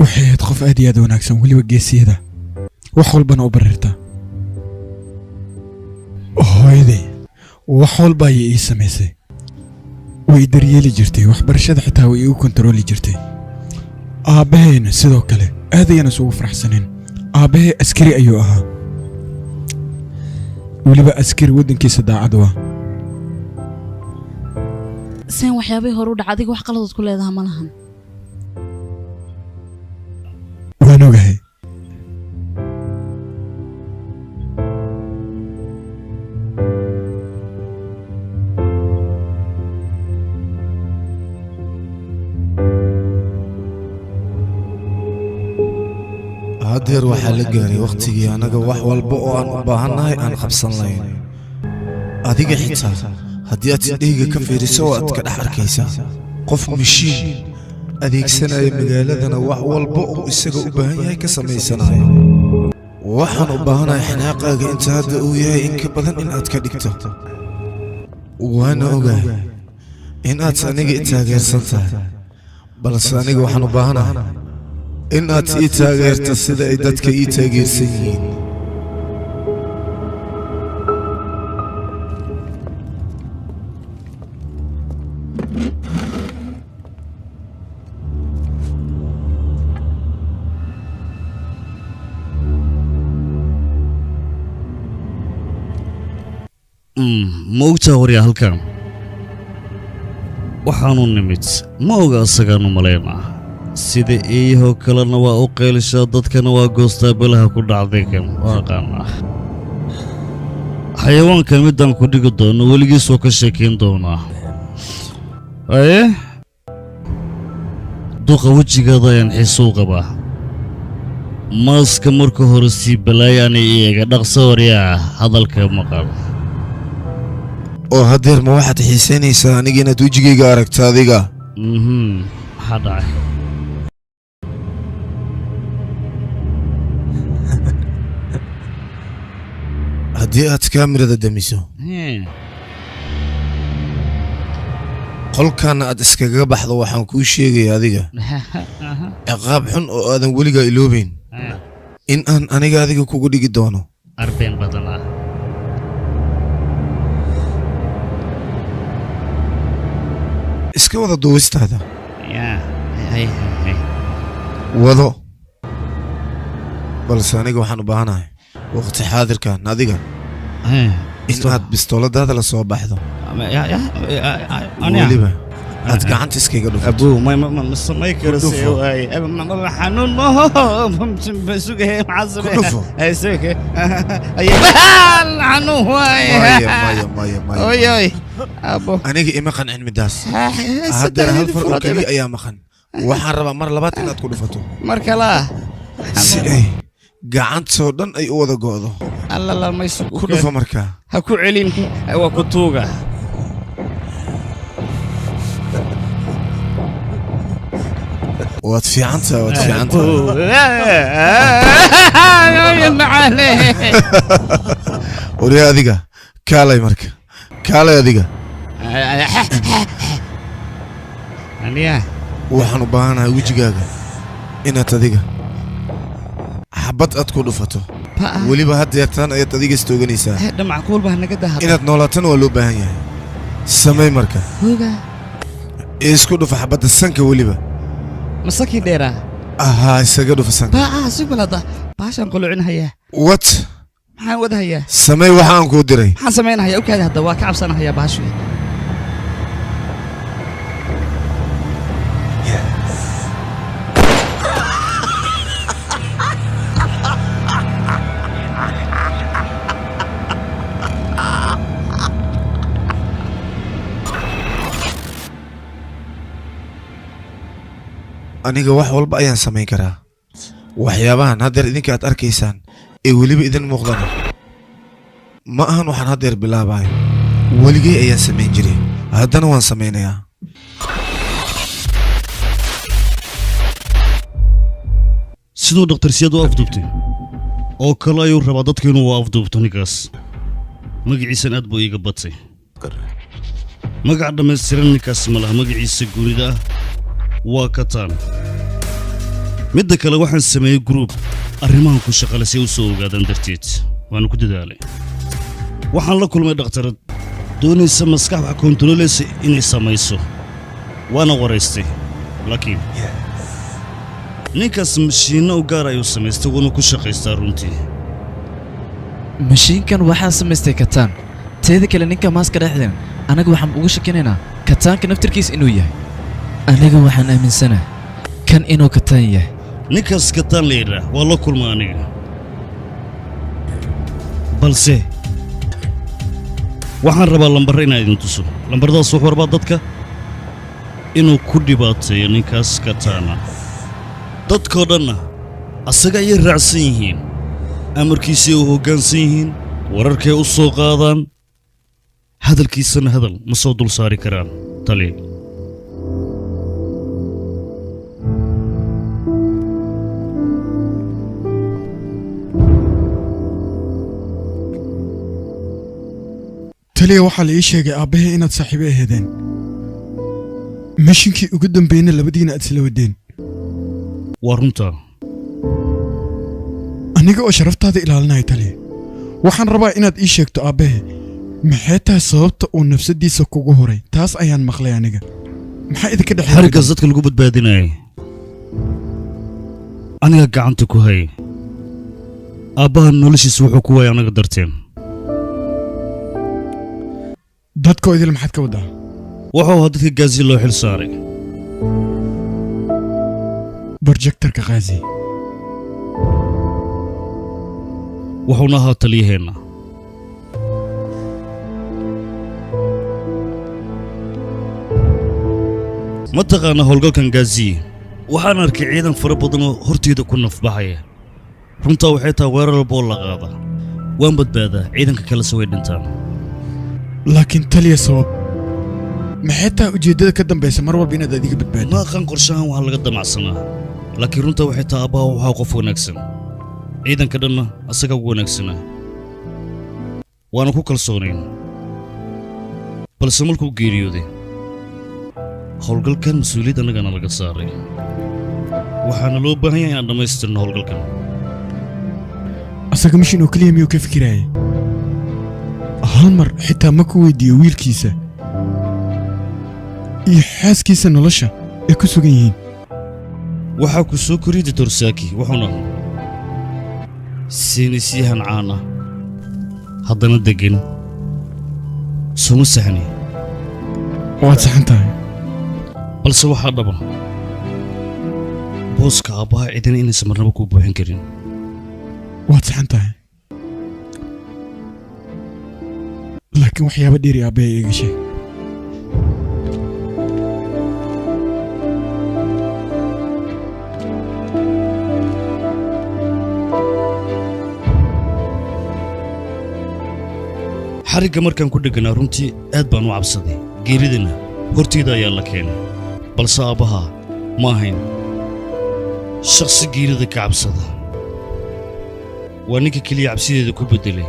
waxay ahayd qof aad iyo aad wanaagsan weliba geesiyada wax walbana u barirta hooyaday wax walba ayay ii samaysay way daryeeli jirtay waxbarashada xitaa way igu kontarooli jirtay aabbahayna sidoo kale aad ayaan isugu faraxsanin aabbahay askari ayuu ahaa weliba askari waddankiisa daacad waa seen waxyaabay hore u dhaca adiga wax qaladood ku leedaha ma lahan waan ogahay haddeer waxaa la gaaray wakhtigii annaga wax walba oo aan u baahannahay aan qabsan lahayn adiga xitaa haddii aad sidheyga ka fiiriso oo aad ka dhex arkaysaa qof mishiin adeegsanaya magaaladana wax walba uu isaga u baahan yahay ka samaysanayo waxaan u baahanahay xanaaqaaga inta hadda uu yahay in ka badan in aad ka dhigto waana ogahay in aad aniga i taageersan tahay balse aniga waxaan u baahanahay in aad ii taageerto sida ay dadka ii taageersan yihiin ma ogtaa waryaa halkan waxaanu nimid ma oga asagaanu malaynaa sida eeyahoo kalena waa u qaylishaa dadkana waa goostaa balaha ku dhacday kan waa aqaanaa xayawaankan midaan ku dhigi doono weligiisoo ka sheekayn doonaa aye duqa wejigaada ayaan xiise u qabaa maaska marka hore sii balaayaanay iyaga dhaqso waryaa hadalka maqal oo haddeer ma waxaad xiisaynaysaa aniga inaad wejigayga aragto adiga maxaa dhacay haddii aad kaamirada damiso qolkaana aad iskaga baxdo waxaan kuu sheegaya adiga ciqaab xun oo aadan weligaa iloobayn in aan aniga adiga kugu dhigi doono arbeen badanaa iska wada duubistaada wado balse aniga waxaan u baahanahay waqti xaadirkan adiga in aad bistooladaada la soo baxdo weliba aad gacanta iskaga dhufto ma samay karo xanuun aniga ima qancin midaas haddeer hal far oo keliya ayaa maqan waxaan rabaa mar labaad inaad ku dhufato mar kalaa si ay gacantoo dhan ay u wada go'do ku dhufo markaa ha ku celin waa ku tuuga waad fiicantahay waad fiicantahay wariya adiga kaalay marka kaalay adiga waxaan u baahanahay wejigaaga inaad adiga xabad aad ku dhufato weliba haddeertaan ayaad adiga istooganaysaa inaad noolaatana waa loo baahan yahay samay marka isku dhufa xabadda sanka weliba masakii dheeraa ahaa isaga dhufa sanka sibalada baashaan qulucinhayaa wat maxaan wadahayaa samey waxaan kuu diray maxaan samaynahayaa okaada hadda waa ka cabsanahayaa baashu aniga wax walba ayaan samayn karaa waxyaabahan haddeer idinka aad arkaysaan ee weliba idin muuqdana ma ahan waxaan haddeer bilaabayo weligay ayaan samayn jiray haddana waan samaynayaa siduu dhaktar siyaad u afduubtay oo kale ayuu rabaa dadka inuu afduubto ninkaas magaciisan aad buu iiga batay magac dhammaystiran ninkaas ma laha magaciisa guunida ah waa kataan midda kale waxaan sameeyey gruub arrimahan ku shaqale si ay u soo ogaadaan darteed waana ku dadaalay waxaan la kulmay dhakhtarad doonaysa maskax wax koontarooleysa inay samayso waana waraystay laakiin ninkaas mashiinno u gaar ayuu samaystay wuuna ku shaqaystaa runtii mashiinkan waxaa samaystay kataan teeda kale ninka maaska dhexdeen anaga waxaan ugu shakinaynaa kataanka naftirkiis inuu yahay aniga waxaan aaminsanahay kan inuu kataan yahay ninkaas kataan la yidhaah waa la kulma aniga balse waxaan rabaa lambarra inaan idin tuso lambaradaas wuxuu rabaa dadka inuu ku dhibaateeyo ninkaas kataana dadkoo dhanna asaga ayay raacsan yihiin amarkiisay u hoggaansan yihiin wararkay u soo qaadaan hadalkiisana hadal ma soo dul saari karaan tali taliya waxaa la ii sheegay aabbahay inaad saaxiibo aheedeen mishinkii ugu dambeeyna labadiina aad isla wadeen waa runtaa aniga oo sharaftaada ilaalinaya taliya waxaan rabaa inaad ii sheegto aabbahe maxay tahay sababta uu nafsadiisa kugu horay taas ayaan maqlay aniga maxaa idinka dhexeeya xariggaas dadka lagu badbaadinayay aniga gacanta ku hay aabbaha noloshiisa wuxuu ku waayay anaga darteen dadkoo idil maxaad ka waddaa wuxuu ahaa dadka gaasi loo xil saaray borjektarka kaazi wuxuuna ahaa taliyaheenna ma taqaana howlgalkan gaaziye waxaan arkay ciidan fara badan oo horteyda ku nafbaxaya runtaa waxay tahay weerar walba oo la qaada waan badbaadaa ciidanka kalese way dhintaan laakiin taliya sabab maxay tahay ujeeddada ka dambaysa mar walba inaad adiga badbaadin ma aqaan qorshahan waxaa laga damacsanaa laakiin runtaa waxay tahay aabbaha waxaa qof wanaagsan ciidanka dhanna asaga ugu wanaagsanaa waana ku kalsoonayn balse markuu geeriyooday howlgalkan mas-uuliyad annagana laga saaray waxaana loo baahan yahay inaan dhammaystirno howlgalkan asaga mishin oo keliya miyuu ka fikiraayay hal mar xitaa ma ku weydiiyo wiilkiisa iyo xaaskiisa nolosha ay ku sugan yihiin waxaa ku soo koriyey doctor saaki wuxuuna saynisyahan caan ah haddana deggan sooma saxni waad saxan tahay balse waxaa dhaba booska aabbaha cidina inaysan marnaba kuu buuxin karin waad saxan tahay laakiin waxyaaba dheeri aabbahay iiga sheeg xarigga markaan ku dhegganaa runtii aad baan u cabsaday geeridana horteyda ayaa la keenay balse aabbaha ma ahayn shakhsi geerida ka cabsada waa ninka keliya cabsideeda ku beddelay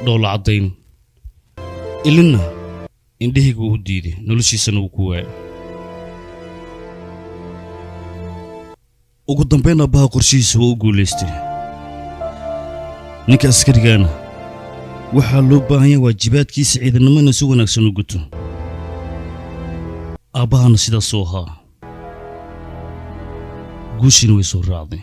dhoolla caddayn ilinna indhahayga uu diiday noloshiisana uu ku waayay ugu dambayn aabbaha qorshihiisa waa u guulaystay ninka askarigaana waxaa loo baahan yahay waajibaadkiisa ciidannimo inuu si wanaagsan u guto aabbahana sidaasuu ahaa guushiina way soo raacday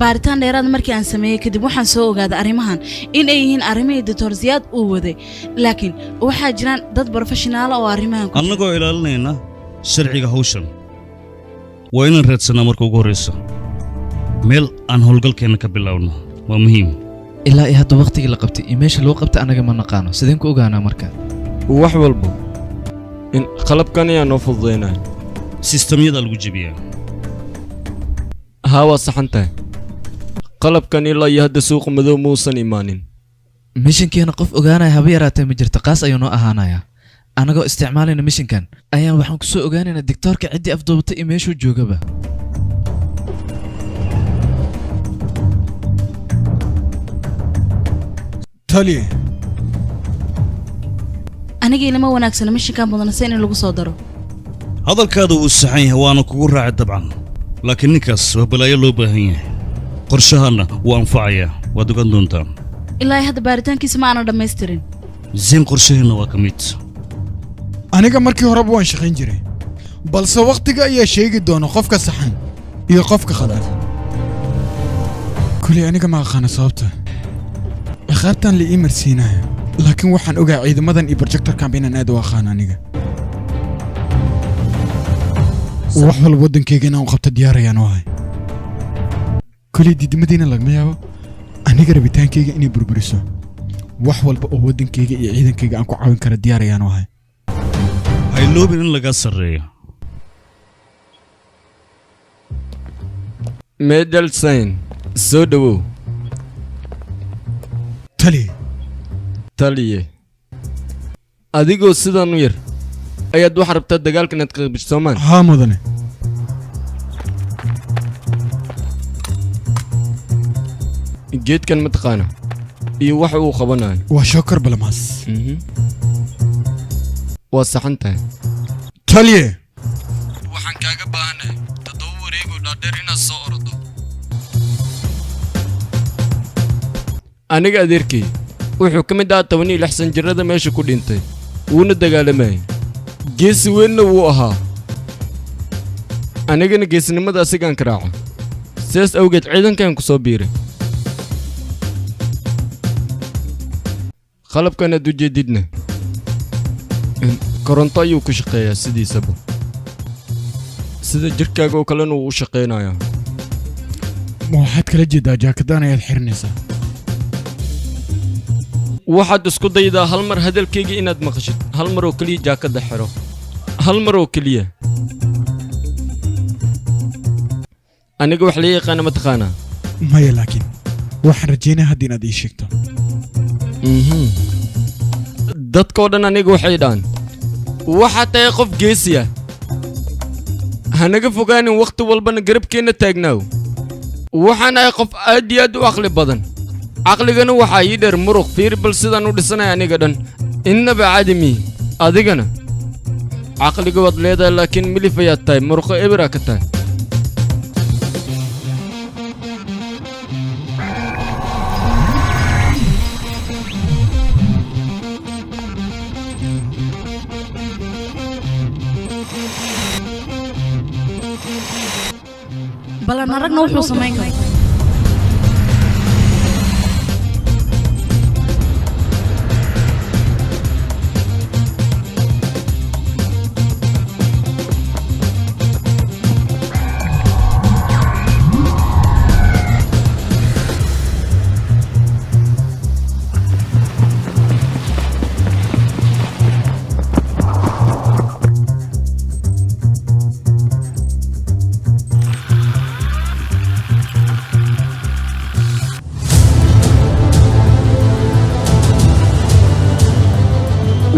baaritaan dheeraad markii aan sameeyey kadib waxaan soo ogaaday arrimahan in ay yihiin arrimihii doctor siyaad uu waday laakiin waxaa jiraan dad barofeshinaala oo arrimahan annagoo ilaalinayna sharciga hawshan waa inaan raadsanaa marka ugu horraysa meel aan howlgalkeenna ka bilaawno waa muhiim ilaa iyo hadda waqtigii la qabtay iyo meesha loo qabtay anaga ma naqaano sideen ku ogaanaa marka wax walba in qalabkan ayaa noo fududaynaya sistamyada lagu jebiyaa haa waa saxan tahay qalabkan ilaa iyo hadda suuqa madow muusan imaanin mishinkeena qof ogaanaya haba yaraatee ma jirto qaas ayuu noo ahaanayaa anagoo isticmaalayna mishinkan ayaan waxaan ku soo ogaanaynaa digtoorka ciddii afduubatay iyo meeshuu joogaba taliye aniga ilama wanaagsana mishinkan mudanase in lagu soo daro hadalkaada wuu saxan yahay waana kugu raacay dabcan laakiin ninkaas waa balaayo loo baahan yahay qorshahaanna wuu anfacayaa waad ogaan doontaa ilaa hadda baaritaankiisa ma aanan dhammaystirin zayn qorshaheenna waa ka mid aniga markii horeba waan shaqayn jiray balse wakhtiga ayaa sheegi doona qofka saxan iyo qofka khalad kuley aniga ma aqaana sababta ciqaabtan la ii marsiinaya laakiin waxaan ogaa ciidamadan iyo projectorkanba inaan aad u aqaan aniga wax walba waddankayga inaan u qabto diyaarayaan u ahay kuley diidmadiina lagama yaabo aniga rabitaankayga inay burburiso wax walba oo waddankayga iyo ciidankayga aan ku caawin kara diyaarayaan u ahay hayloobin in laga sarreeyo medelsayn soo dhowow taliye adigoo sidan u yar ayaad wax rabtaa dagaalka inaad qaybisho soomaan haa mudane geedkan mataqaana iyo waxa uu qabanayo waa shookar balamaas waa saxan tahay taliye waxaan kaaga baahanahay 7 wareegoo dhaadheer inaad soo ordo aniga adeerkay wuxuu ka mid ahaa 16 sanjirada meesha ku dhintay wuuna dagaalamayay geesi weynna wuu ahaa anigana geesinimada asigaan ka raaca sidaas awgeed ciidankan ku soo biiray qalabkan aad u jeedidna koronto ayuu ku shaqeeyaa sidiisaba sida jirkaaga oo kalena uu u shaqeynayaa ma waxaad kala jeedaa jaakadaan ayaad xirinaysaa waxaad isku daydaa hal mar hadalkayga inaad maqashid hal mar oo keliya jaakadda xiro hal mar oo keliya aniga wax la yaqaana ma taqaanaa maya laakiin waxaan rajaynaya hadda inaad ii sheegto dadkoo dhan aniga waxay dhahan waxaad tahay qof geesiya hanaga fogaanin wakhti walbana garabkeenna taagnaaw waxaan ahay qof aad iyo aad u caqli badan caqligana waxaa ii dheer muruq fiir bal sidaan u dhisanaya aniga dhan innaba cadimi adigana caqliga waad leedahay laakiin milif ayaad tahay muruqo ebera ka tahay balan aragna wuxuu samayn karaa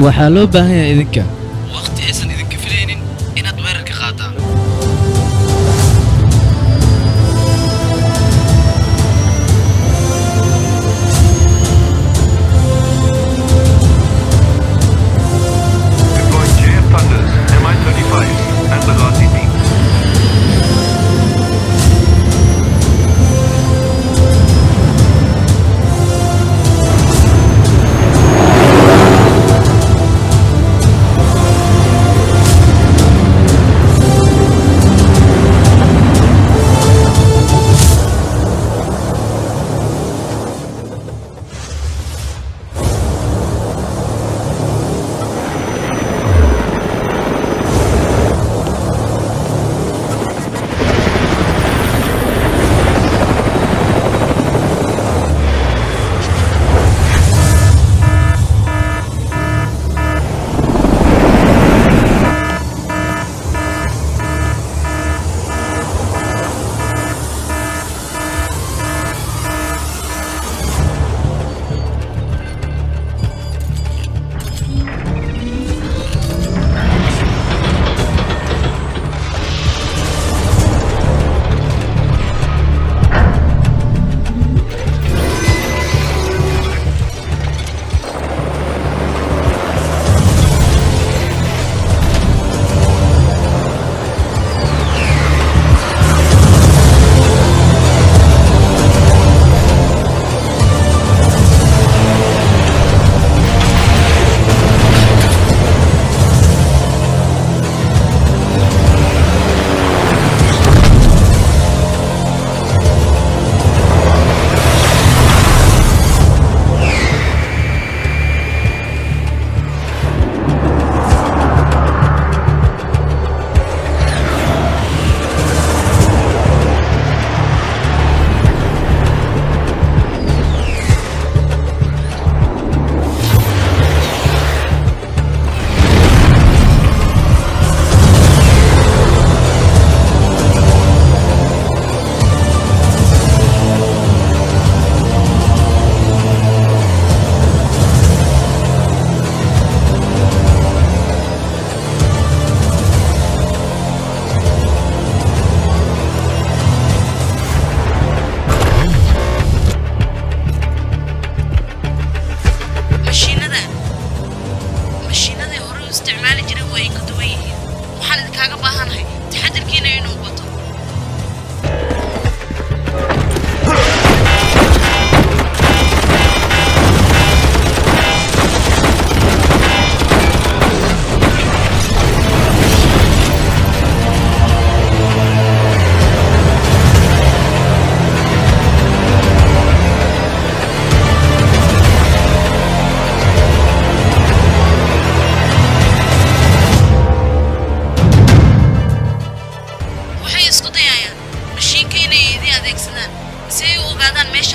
waxaa loo baahan yahay idinka waqti aysan idinka filaynin inaad weerarka qaadaan Deploying JF Thunders, Mi-35 and Bugatti Beam.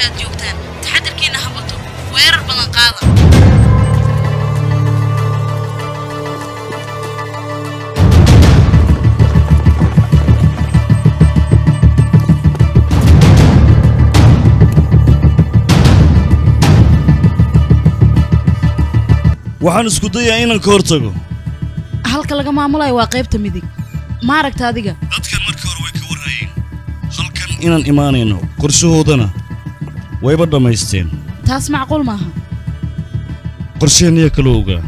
ayaad joogtaan taxadarkiina ha bato weerar badan qaada waxaan isku dayaa inaan ka hortago halka laga maamulayo waa qaybta midig ma aragta adiga dadkan marka hore way ka warhayeen halkan inaan imaanayno qorshahoodana wayba dhammaysteen taas macquul maaha qorsheenniya kala ogaa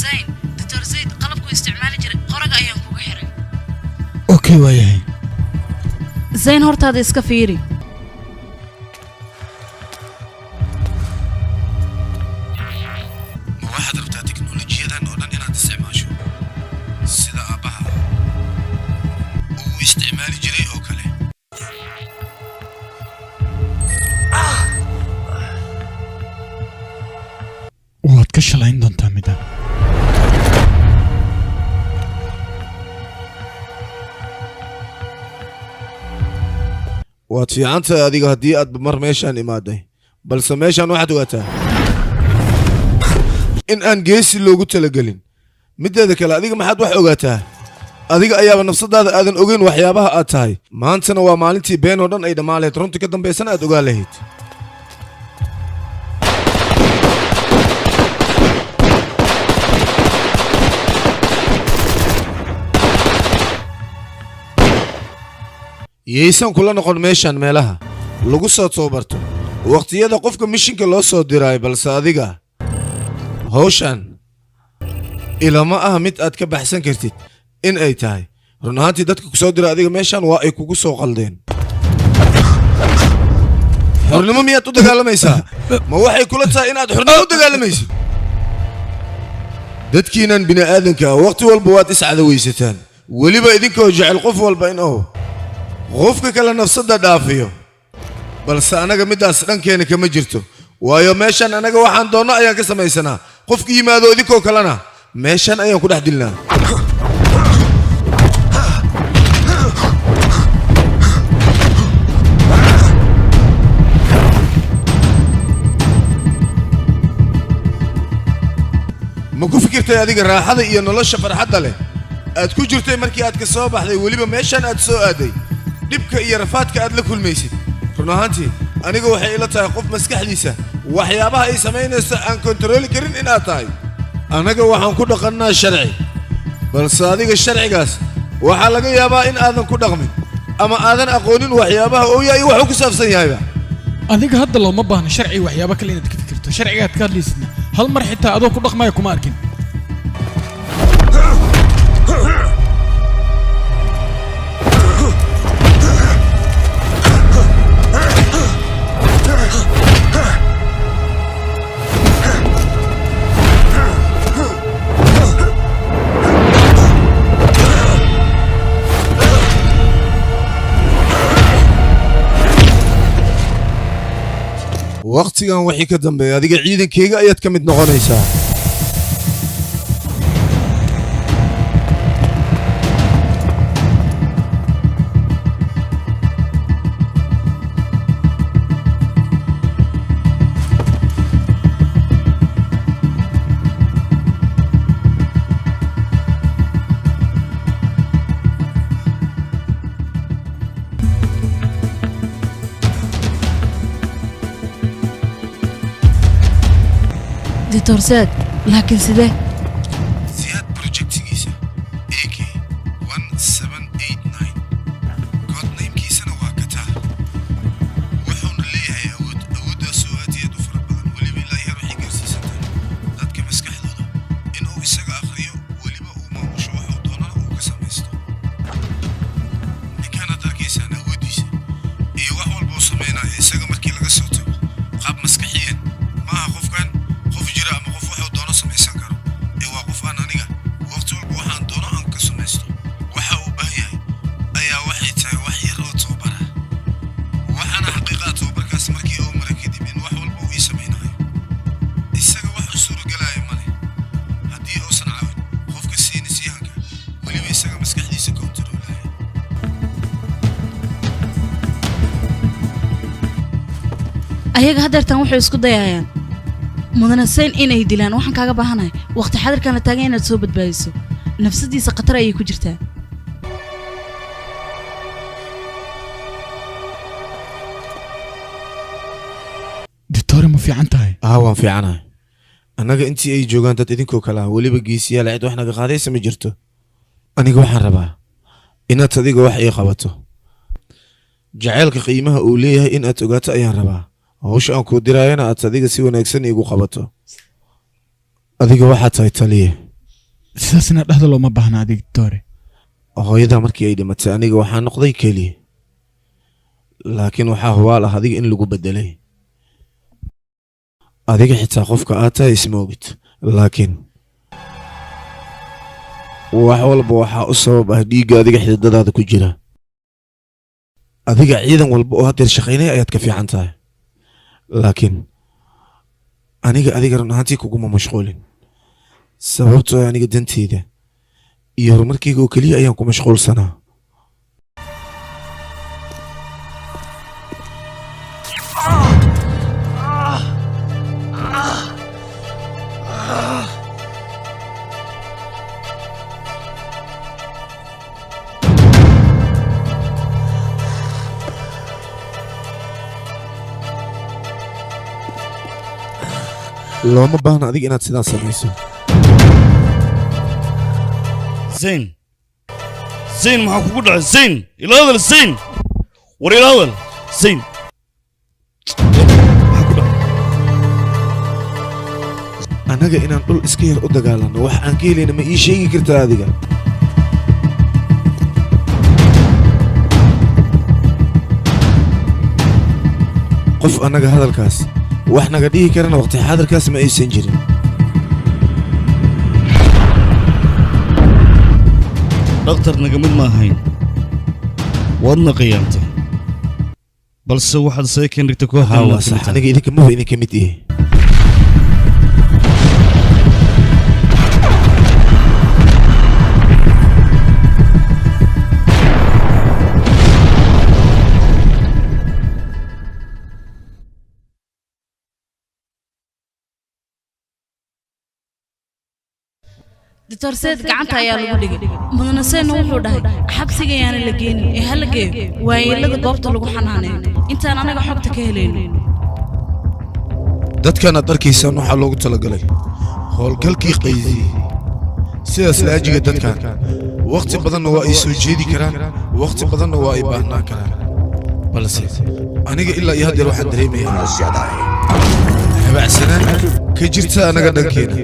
zayn doctor zayd qalabku isticmaali jiray qoraga ayaan kuga xiray okay waayahay zayn hortaada iska fiiri ma waxaad rabtaa teknolojiyadan oo dhan inaad isticmaasho sida aabbaha uu isticmaali jiray oo kale waad ka shalayn doontaa midaan waad fiicantahay adiga haddii aad mar meeshaan imaaday balse meeshaan waxaad ogaataa in aan geesi loogu talagelin middeeda kale adiga maxaad wax ogaataa adiga ayaaba nafsadaada aadan ogeyn waxyaabaha aad tahay maantana waa maalintii been oo dhan ay dhammaan lahayd runtii ka dambaysana aad ogaan lahayd yaysan kula noqon meeshaan meelaha lagu soo tababarto waqtiyada qofka mishinka loo soo diraay balse adiga hawshan ilama aha mid aad ka baxsan kartid in ay tahay run ahaantii dadka ku soo dira adiga meeshaan waa ay kugu soo qaldeen xornimo miyaad u dagaalamaysaa ma waxay kula tahay inaad xornimo u dagaalamaysid dadkiinan bini'aadanka ah waqti walba waad iscadawaysataan weliba idinkoo jecel qof walba in uu qofka kale nafsadda dhaafiyo balse annaga middaas dhankeena kama jirto waayo meeshaan annaga waxaan doonno ayaan ka samaysanaa qofka yimaado idinkoo kalena meeshaan ayaan ku dhex dilnaa ma ku fikirtay adiga raaxada iyo nolosha farxadda leh aad ku jirtay markii aad ka soo baxday weliba meeshaan aad soo aaday dhibka iyo rafaadka aad la kulmaysid run ahaantii aniga waxay ila tahay qof maskaxdiisa waxyaabaha ay samaynaysa aan kontarooli karin inaad tahay annaga waxaan ku dhaqannaa sharci balse adiga sharcigaas waxaa laga yaabaa in aadan ku dhaqmin ama aadan aqoonin waxyaabaha uu yahay waxuu ku saabsan yahayba adiga hadda looma baahna sharci waxyaabo kale inaad ka fikirto sharcigaad ka hadlaysidna hal mar xitaa adoo ku dhaqmaya kuma arkin waqtigan wixii ka dambeeya adiga ciidankayga ayaad ka mid noqonaysaa دكتور زاد لكن سيده زياد بروجكتيgiisa AK 1789 code name-kiisana waa Qatar wuxuuna leeyahay awooddaas oo aad iyo aad u fara badan weliba ilaa yar waxay gaarsiisantahay dadka maskaxdooda inuu isaga akhriyo weliba uu maamusho wuxuu doonana uu ka samaysto ninkaanaad arkaysaan awooddiisa iyo wax walba uu samaynayo isaga markii laga soo tago qaab maskaxiyan maaha qofkan qof jira ama qof wuxuu doono samaysan karo ayaga haddeertan waxay isku dayayaan mudane sayn inay dilaan waxaan kaaga baahanahay waqti xadirkan la taagan inaad soo badbaadiso nafsadiisa khatar ayay ku jirtaa دكتور ما في عنتها waan fiicanahay annaga intii ay joogaan dad idinkoo kale ah weliba geesiyaal cid wax naga qaadaysa ma jirto aniga waxaan rabaa inaad adiga wax ii qabato jacaylka qiimaha uu leeyahay in aad ogaato ayaan rabaa hawsha aan kuu diraayana aad adiga si wanaagsan iigu qabato adiga waxaad tahay taliye sidaasna dhahda looma baahna adig doctore hooyadaa markii ay dhimatay aniga waxaa noqday keliya laakiin waxaa hubaal ah adiga in lagu bedelay adiga xitaa qofka aad tahay isma ogid laakiin wax walba waxaa u sabab ah dhiigga adiga xididadaada ku jira adiga ciidan walba oo haddeer shaqaynaya ayaad ka fiican tahay laakiin adiga run ahaantii kuguma mashquulin sababtoo aniga danteyda iyo horumarkayga oo keliya ayaan ku mashquulsanaa looma baahna adiga inaad sidaas samayso زين زين maxaa kugu dhacay زين ila hadal زين war ila hadal زين anaga inaan dhul iska yar u dagaalano wax aan ka helayna ma ii sheegi kartaa adiga qof annaga hadalkaas wax naga dhihi karana waqti xaadirkaas ma aysan jirin dhakhtar naga mid ma ahayn waadna qiyaamtay balse waxaad isaga keen dhigtay kooxda sax aniga idinka maba idinka mid ihi دكتور سيد قعنتا يا لو دغ مدن سين wuxuu dhahay xabsiga yaana la geenin ee hal geeyo waayelada goobta lagu xanaaneeyo intaan anaga xogta ka helayno dadkana darkiisan waxa loogu talagalay howlgalkii qaysi sidaas laajiga dadkan waqti badan waa ay soo jeedi karaan waqti badan waa ay baahnaan karaan balse aniga ilaa iyo hadda waxaan dareemayaa habacsanaan ka jirta anaga dhankeena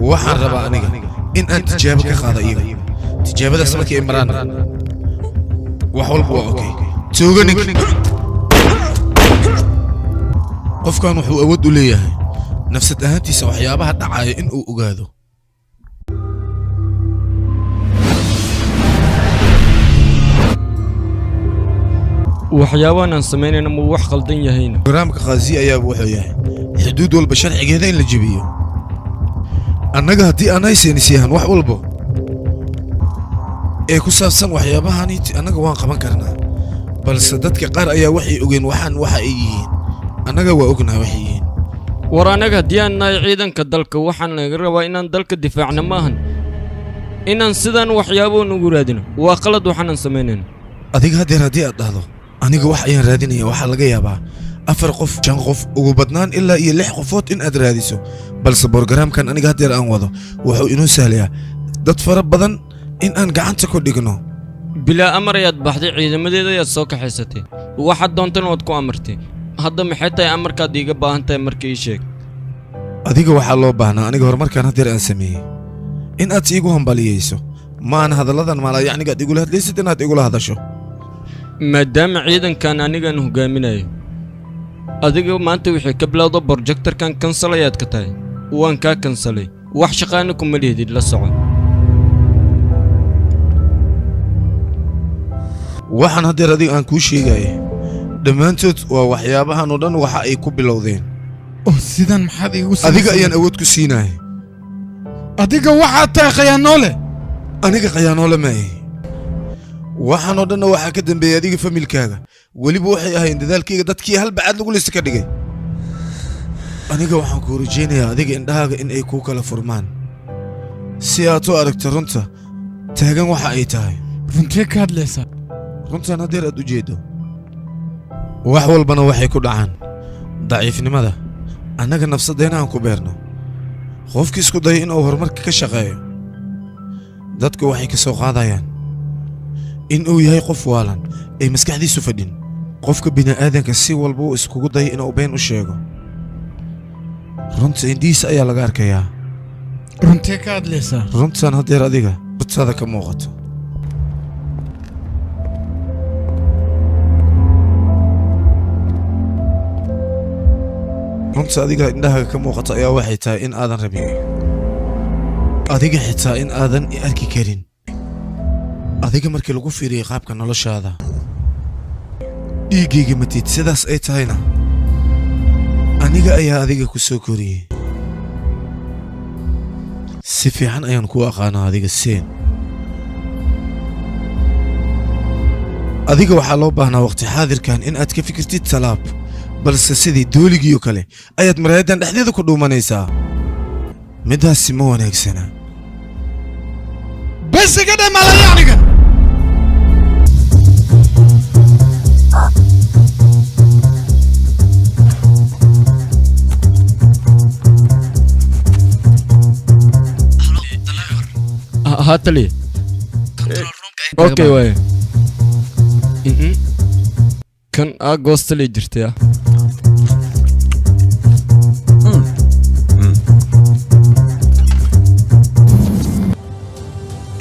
waxaan rabaa aniga in aan tijaabo ka qaado iyaga tijaabadaas markii ay maraan wax walba waa okay tooganig qofkan wuxuu awood u leeyahay nafsad ahaantiisa waxyaabaha dhacaya in uu ogaado waxyaabahan aan samaynayna ma wax khaldan yahayna barnaamijka qaasi ayaa wuxuu yahay xuduud walba sharcigeeda in la jebiyo annaga haddii aan haysanisyahan wax walba ee ku saabsan waxyaabahani annaga waan qaban karnaa balse dadka qaar ayaa waxay ogeen waxaan waxa ay yihiin annaga waa ognahay waxay yihiin war anaga haddii aan nahay ciidanka dalka waxaan laga rabaa inaan dalka difaacna maahan inaan sidaan waxyaabo nugu raadino waa qalad waxaanan samaynayno adiga haddeer haddii aad dhahdo aniga wax ayaan raadinaya waxaa laga yaabaa 4 qof 5 qof ugu badnaan ilaa iyo 6 qofood in aad raadiso balse borogaraamkan aniga haddeer aan wado wuxuu inoo sahlayaa dad fara badan in aan gacanta ku dhigno bilaa amar ayaad baxday ciidamadeeda ayaad soo kaxaysatay waxaad doontan waad ku amartay hadda maxay tahay amarkaad iiga baahan tahay markii ii sheeg adiga waxaa loo baahnaa aniga horumarkaan haddeer aan sameeyey in aad iigu hambaliyeyso maan hadalladan maalayacnigaad igula hadlaysid inaad igula hadasho maadaama ciidankan anigaan hogaaminayo adiga maanta wixii ka bilowda borjektarkan kansal ayaad ka tahay waan kaa kansalay wax shaqaana kuma lihdid la soco waxaan haddeer adiga aan kuu sheegaya dhammaantood waa waxyaabahan oo dhan waxa ay ku bilowdeen oo sidan maxaad iigu adiga ayaan awood ku siinaya adiga waxaad tahay khayaanoole aniga khayaanoole maahe waxaan oo dhanna waxaa ka dambeeyay adiga familkaaga weliba waxay ahayn dadaalkayga dadkii hal bacaad lagu lista ka dhigay aniga waxaan kuu rajaynayaa adiga indhahaaga in ay kuu kala furmaan si aad u aragto runta taagan waxa ay tahay runtee ka hadlaysaa runtan haddeer aad u jeeddo wax walbana waxay ku dhacaan daciifnimada annaga nafsadeenna aan ku beerno qofkii isku daya inuu horumarka ka shaqeeyo dadku waxay ka soo qaadayaan in uu yahay qof waalan ay maskaxdiisu fadhin qofka bini'aadanka si walba uu iskugu daya inuu been u sheego runta indhihiisa ayaa laga arkayaa runtee ka hadlaysaa runtan haddeer adiga badtaada ka muuqato runta adiga indhahaaga ka muuqata ayaa waxay tahay in aadan rabin adiga xitaa in aadan i arki karin adiga markii lagu fiiriyey qaabka noloshaada dhiiggayga matid sidaas ay tahayna aniga ayaa adiga ku soo koriyey si fiican ayaan kuu aqaanaa adiga seen adiga waxaa loo baahnaa waqti xaadirkan in aad ka fikirtid talaab balse sidii dooligiiyo kale ayaad maraayaddan dhexdeeda ku dhuumanaysaa middaasi ma wanaagsana bes iga dhamaalaya aniga هاتلي اوكي واي كان اغوست لي جرتيا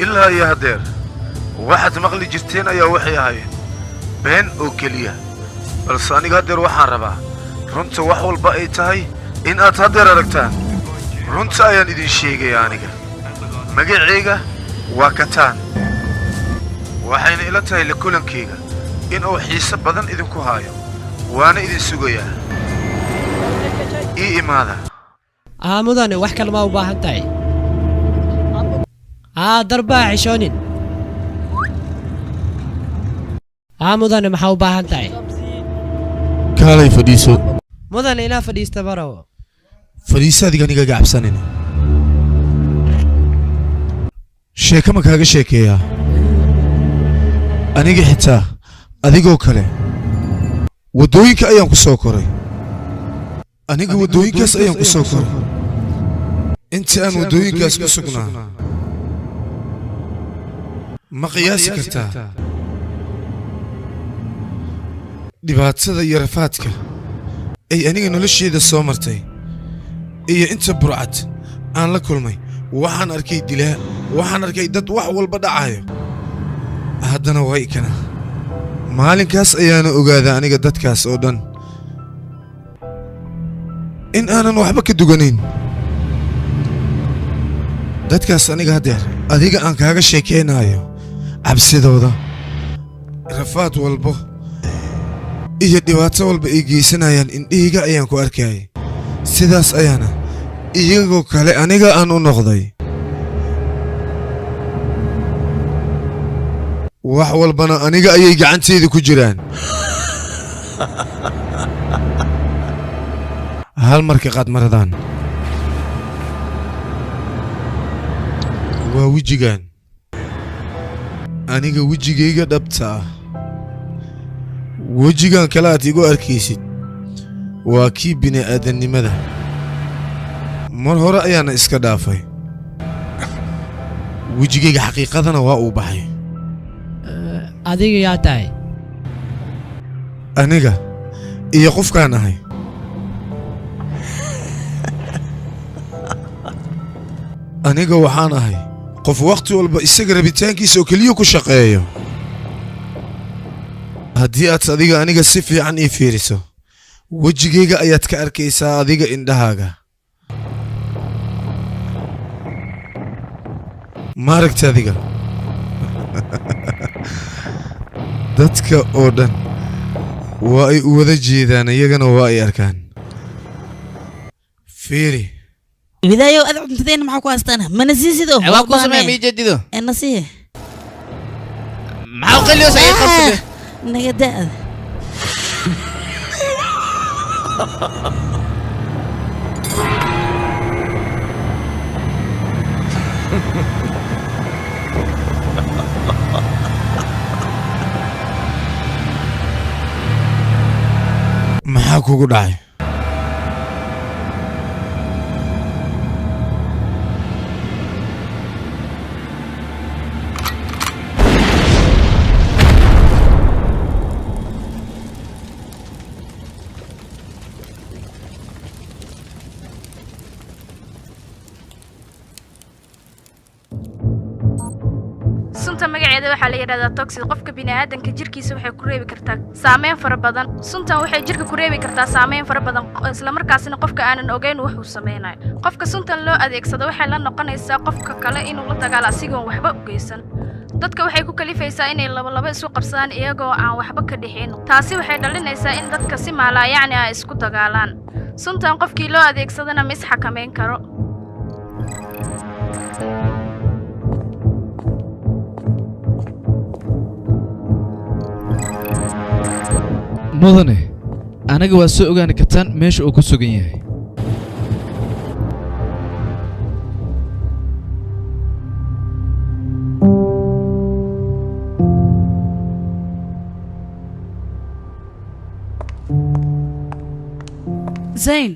ilaa iyo haddeer waxaad maqli jirteen ayaa waxay ahaayeen been oo keliya balse aniga haddeer waxaan rabaa runta wax walba ay tahay in aad haddeer aragtaan runta ayaan idin sheegaya aniga magacayga waa kataan waxayna ila tahay la kulankayga in uu xiise badan idinku haayo waana idin sugayaa ii imaada mudane wax kale ma u baahan tahay darbaa xishoonin mudane maxaa u baahan tahay kaalay fadhiiso mudane inaa fadhiista barawo fadhiisa adiga aniga gacabsanina sheeko ma kaaga sheekeeyaa aniga xitaa adigoo kale waddooyinka ayaan ku soo koray aniga waddooyinkaas ayaan ku soo koray intii aan waddooyinkaas ku sugnaa ma qiyaasi kartaa dhibaatada iyo rafaadka ay aniga nolosheeda soo martay iyo inta burcad aan la kulmay waxaan arkay dilaa waxaan arkay dad wax walba dhacayo haddana way kana maalinkaas ayaana ogaadaa aniga dadkaas oo dhan in aanan waxba ka duganayn dadkaas aniga haddeer adiga aan kaaga sheekaynaayo cabsidooda rafaad walbo iyo dhibaato walba ay geysanayaan indhihayga ayaan ku arkayay sidaas ayaana iyagoo kale aniga aan u noqday wax walbana aniga ayay gacantayda ku jiraan hal marka qaad maradaan waa wejigan aniga wejigayga dhabta ah wejigan kale aad igu arkaysid waa kii bini'aadannimada mar hore ayaana iska dhaafay wejigayga xaqiiqadana waa uu baxay adiga yaa tahay aniga iyo qofkaan ahay aniga waxaan ahay qof wakhti walba isaga rabitaankiisa oo keliya ku shaqeeyo haddii aad adiga aniga si fiican ii fiiriso wejigayga ayaad ka arkaysaa adiga indhahaaga ma aragta adiga dadka oo dhan waa ay u wada jeedaan iyagana waa ay arkaan fiiri بداية أدعو تدين معك وأستانا ما نسيسي دو عواكو سمع بيجددو النسيه معاو قليو سعيد خلصه نقدأ maxaa kugu dhacay sunta magaceeda waxaa la yidhahdaa toxid qofka bini'aadanka jirkiisa waxay ku reebi kartaa saameyn fara badan suntan waxay jirka ku reebi kartaa saameyn fara badan isla markaasina qofka aanan ogeyn wuxuu sameynayo qofka suntan loo adeegsado waxay la noqonaysaa qofka kale inuu la dagaalo asigoon waxba u geysan dadka waxay ku kalifaysaa inay laba isu qabsadaan iyagoo aan waxba ka dhixin taasi waxay dhalinaysaa in dadka si maalaayacni ah isku dagaalaan suntan qofkii loo adeegsadana ma is xakameyn karo mudane anaga waa soo ogaani kartaan meesha uu ku sugan yahay zayn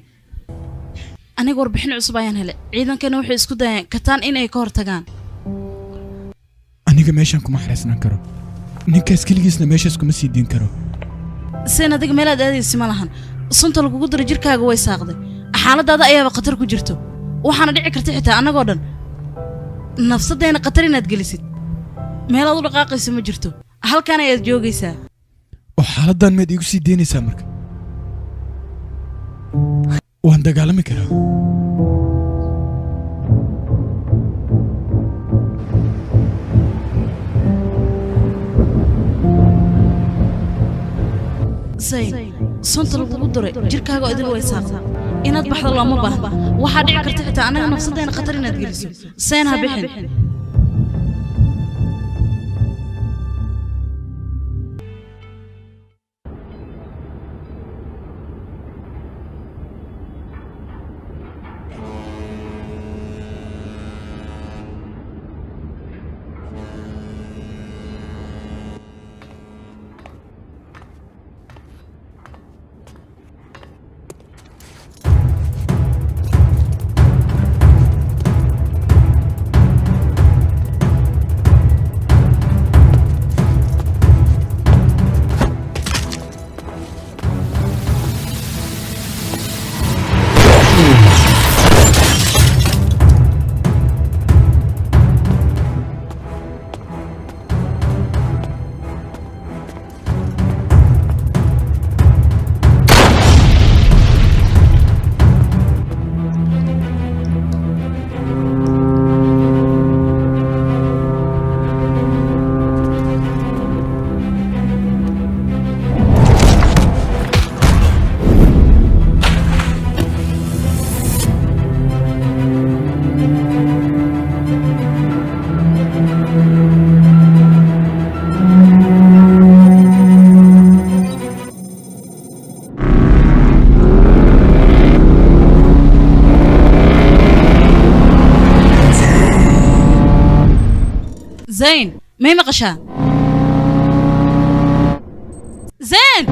aniga warbixin cusub ayaan helay ciidankana waxay isku dayeen kataan inay ka hortagaan aniga meeshaan kuma xaraysnaan karo ninkaas keligiisna meeshaas kuma sii diin karo seen adiga meelaad aadaysi ma lahan sunta lagugu diro jirkaaga way saaqday xaaladaada ayaaba khatar ku jirto waxaana dhici karta xitaa annagoo dhan nafsadayna khatar inaad gelisid meelaad u dhaqaaqayso ma jirto halkan ayaad joogaysaa oo xaaladdan meed iigu sii deynaysaa marka waan dagaalami karaa zayn sunta lagugu diray jirkaaga idil way saaqday inaad baxdo looma baahna waxaa dhici karta xitaa annaga nafsadayna khatar inaad geliso zayn ha bixin زين ما يمقشها زين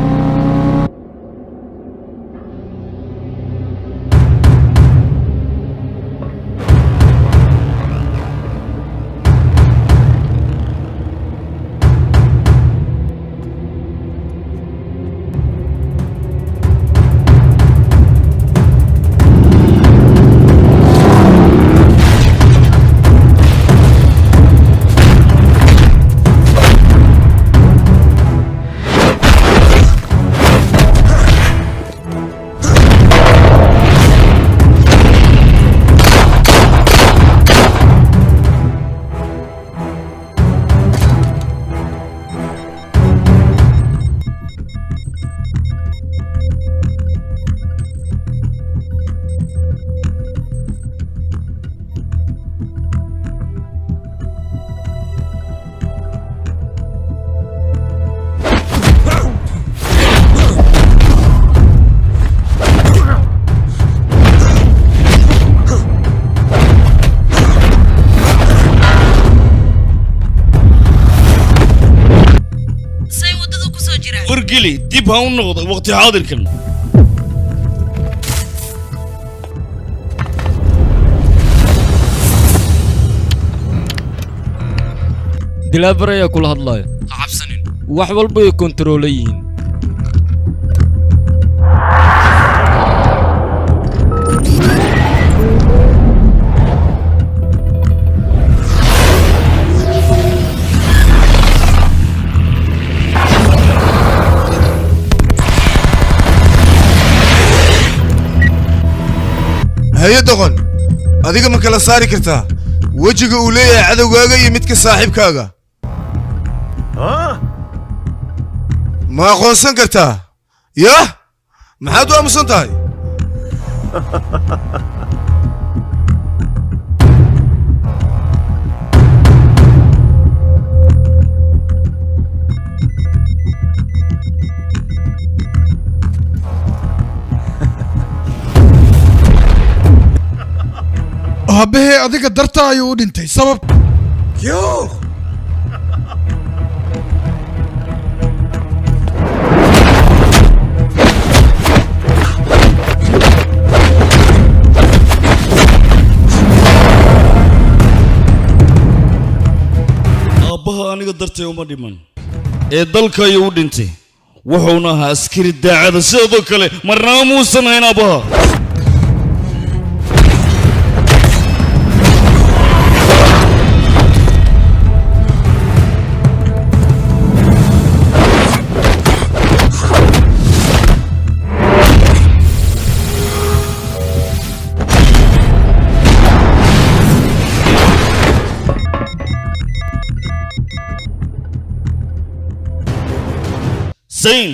geli dib ha u noqdo waqti xaadirkan dilaabar ayaa kula hadlaya ha cabsanin wax walba ay kontaroolo yihiin haye doqon adiga ma kala saari kartaa wejiga uu leeyahay cadowgaaga iyo midka saaxiibkaaga ma aqoonsan kartaa yah maxaad u aamusan tahay aabahee adiga darta ayuu u dhintay sabab aabbaha aniga dartay uma dhiman ee dalka ayuu u dhintay wuxuuna ahaa askari daacada sidoo kale marnaba muusan hayn aabbaha zayn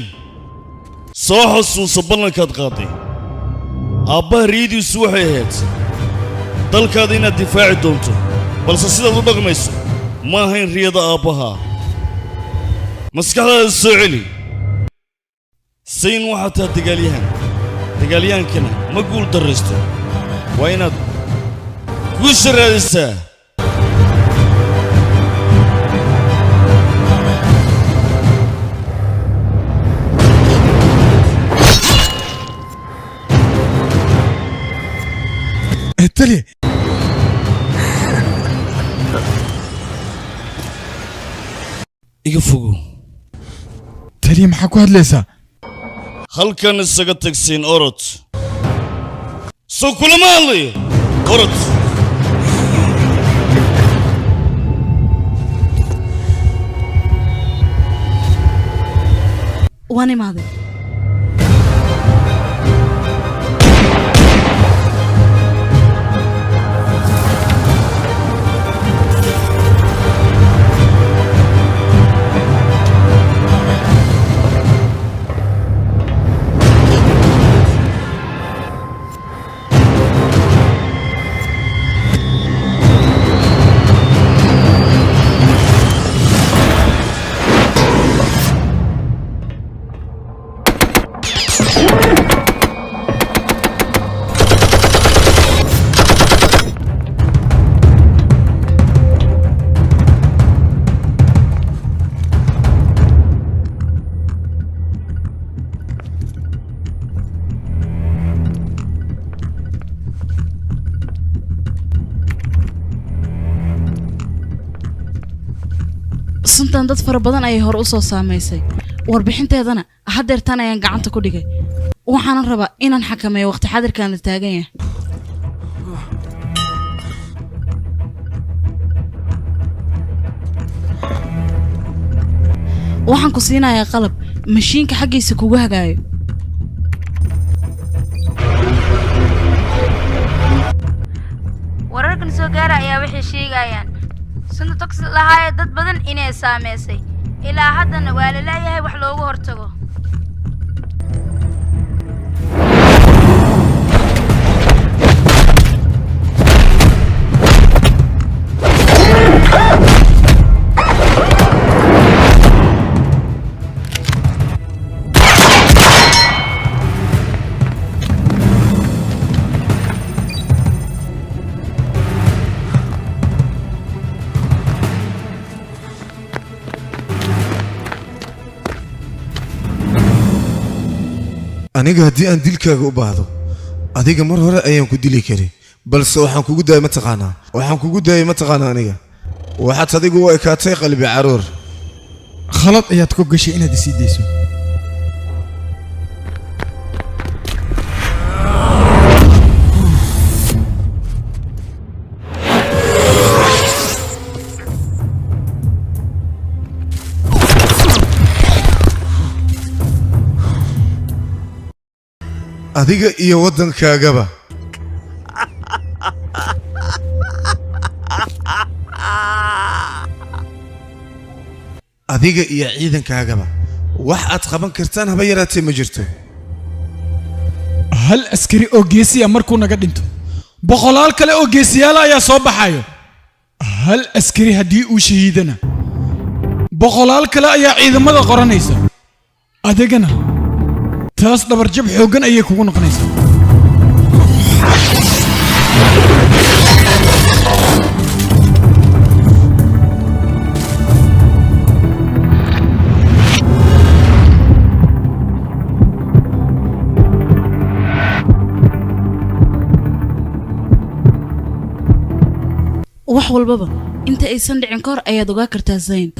soo xasuuso ballankaad qaaday aabbaha riyadiisu waxay ahayd dalkaada inaad difaaci doonto balse sidaad u dhaqmayso ma ahayn riyada aabbaha maskaxdaada soo celi zayn waxaad taha dagaalyahaankana ma guul darraysto waa inaad guusha raadisaa taliye iga fogow taliye maxaa ku hadlaysaa halkan isaga tagsiin orod soo kulama hadlayo orod waan imaaday suntan dad fara badan ayay hore u soo saamaysay warbixinteedana haddeertan ayaan gacanta ku dhigay waxaana rabaa inaan xakameeyo waqti xadirkan la taagan yahay waxaan ku siinayaa qalab mashiinka xaggiisa kugu hagaayo wararkan soo gaara ayaa waxay sheegayaan sunta toxi lahaayee dad badan inay saamaysay ilaa haddana waa la leeyahay wax loogu hortago aniga haddii aan dilkaaga u baahdo adiga mar hore ayaan ku dili kari balse waxaan kugu daayay mataqaanaa aniga waxaad adigu u ekaatay qalbi caruur khalad ayaad ku gashay inaad isii dayso adiga iyo waddankaagaba adiga iyo ciidankaagaba wax aad qaban kartaan haba yaraatee ma jirto hal askari oo geesiya markuu naga dhinto boqolaal kale oo geesiyaala ayaa soo baxayo hal askari haddii uu shahiidana boqolaal kale ayaa ciidamada qoranaysa adigana taas dhabarjab xooggan ayay kugu noqonaysaa wax walbaba inta aysan dhicin ka hor ayaad ogaa kartaa Zayn.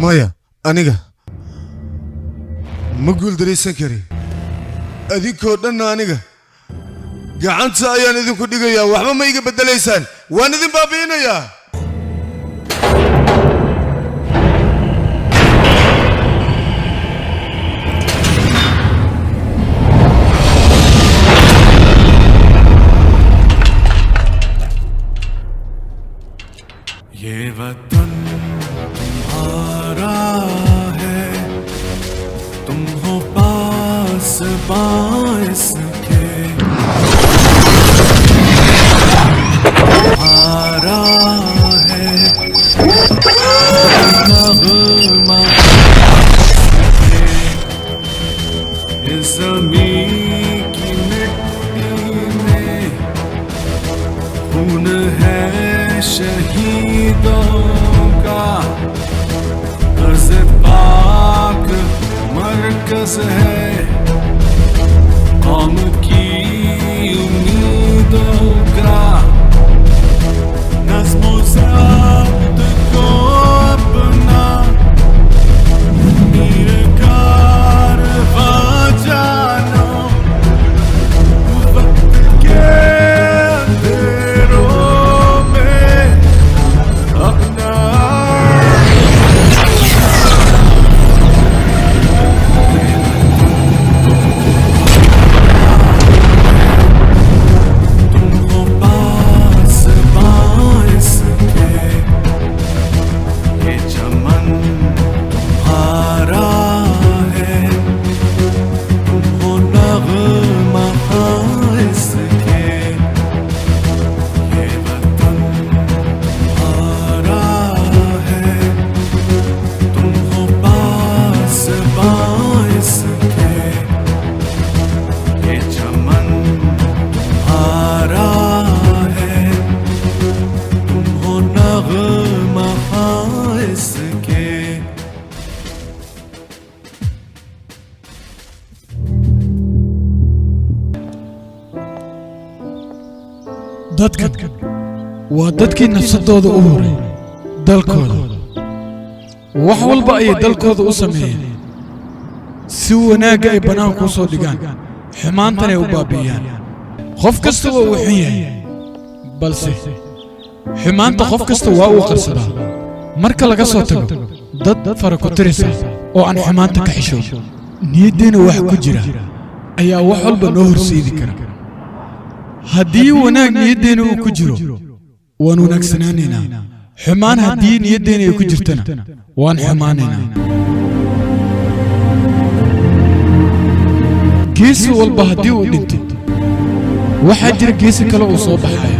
maya aniga ma guuldaraysan kari adinkoo dhanna aniga gacanta ayaan idinku dhigayaa waxba ma iga beddelaysaan waan idin baabi'inayaa ये वतन तुम्हारा है तुम हो पास बास के तुम्हारा है नगमा इस ज़मीं की मिट्टी में खून है शहीदों का अर्ज़ पाक मरकज़ है कौम की उम्मीदों का नज़्म-ओ ज़ब्त को अपना मीर कारवां जानो वक्त के dadkan waa dadkii nafsadooda u horay dalkooda wax walba ayay dalkooda u sameeyeen si wanaagga ay banaanka u soo dhigaan xumaantanay u baabi'iyaan qof kasta waa uu xun yahay balse xumaanta qof kasta waa uu qarsadaa marka laga soo tago dad fara ku tirisa oo aan xumaanta ka xishoon niyaddeena wax ku jira ayaa wax walba noo horseedi kara haddii wanaag niyaddeena uu ku jiro waan wanaagsanaanaynaa xumaan haddii niyaddeena ay ku jirtana waan xumaanaynaa geesi walba haddii uu dhinto waxaa jira geesi kale uu soo baxayo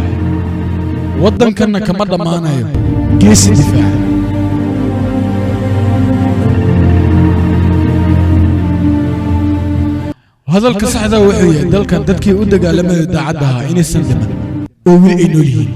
waddankanna kama dhammaanayo geesi difaaca hadalka saxdaa wuxuu yahay dalkan dadkii u dagaalamayo daacadda ahaa inaysan dhiman oo weli ay nool yihiin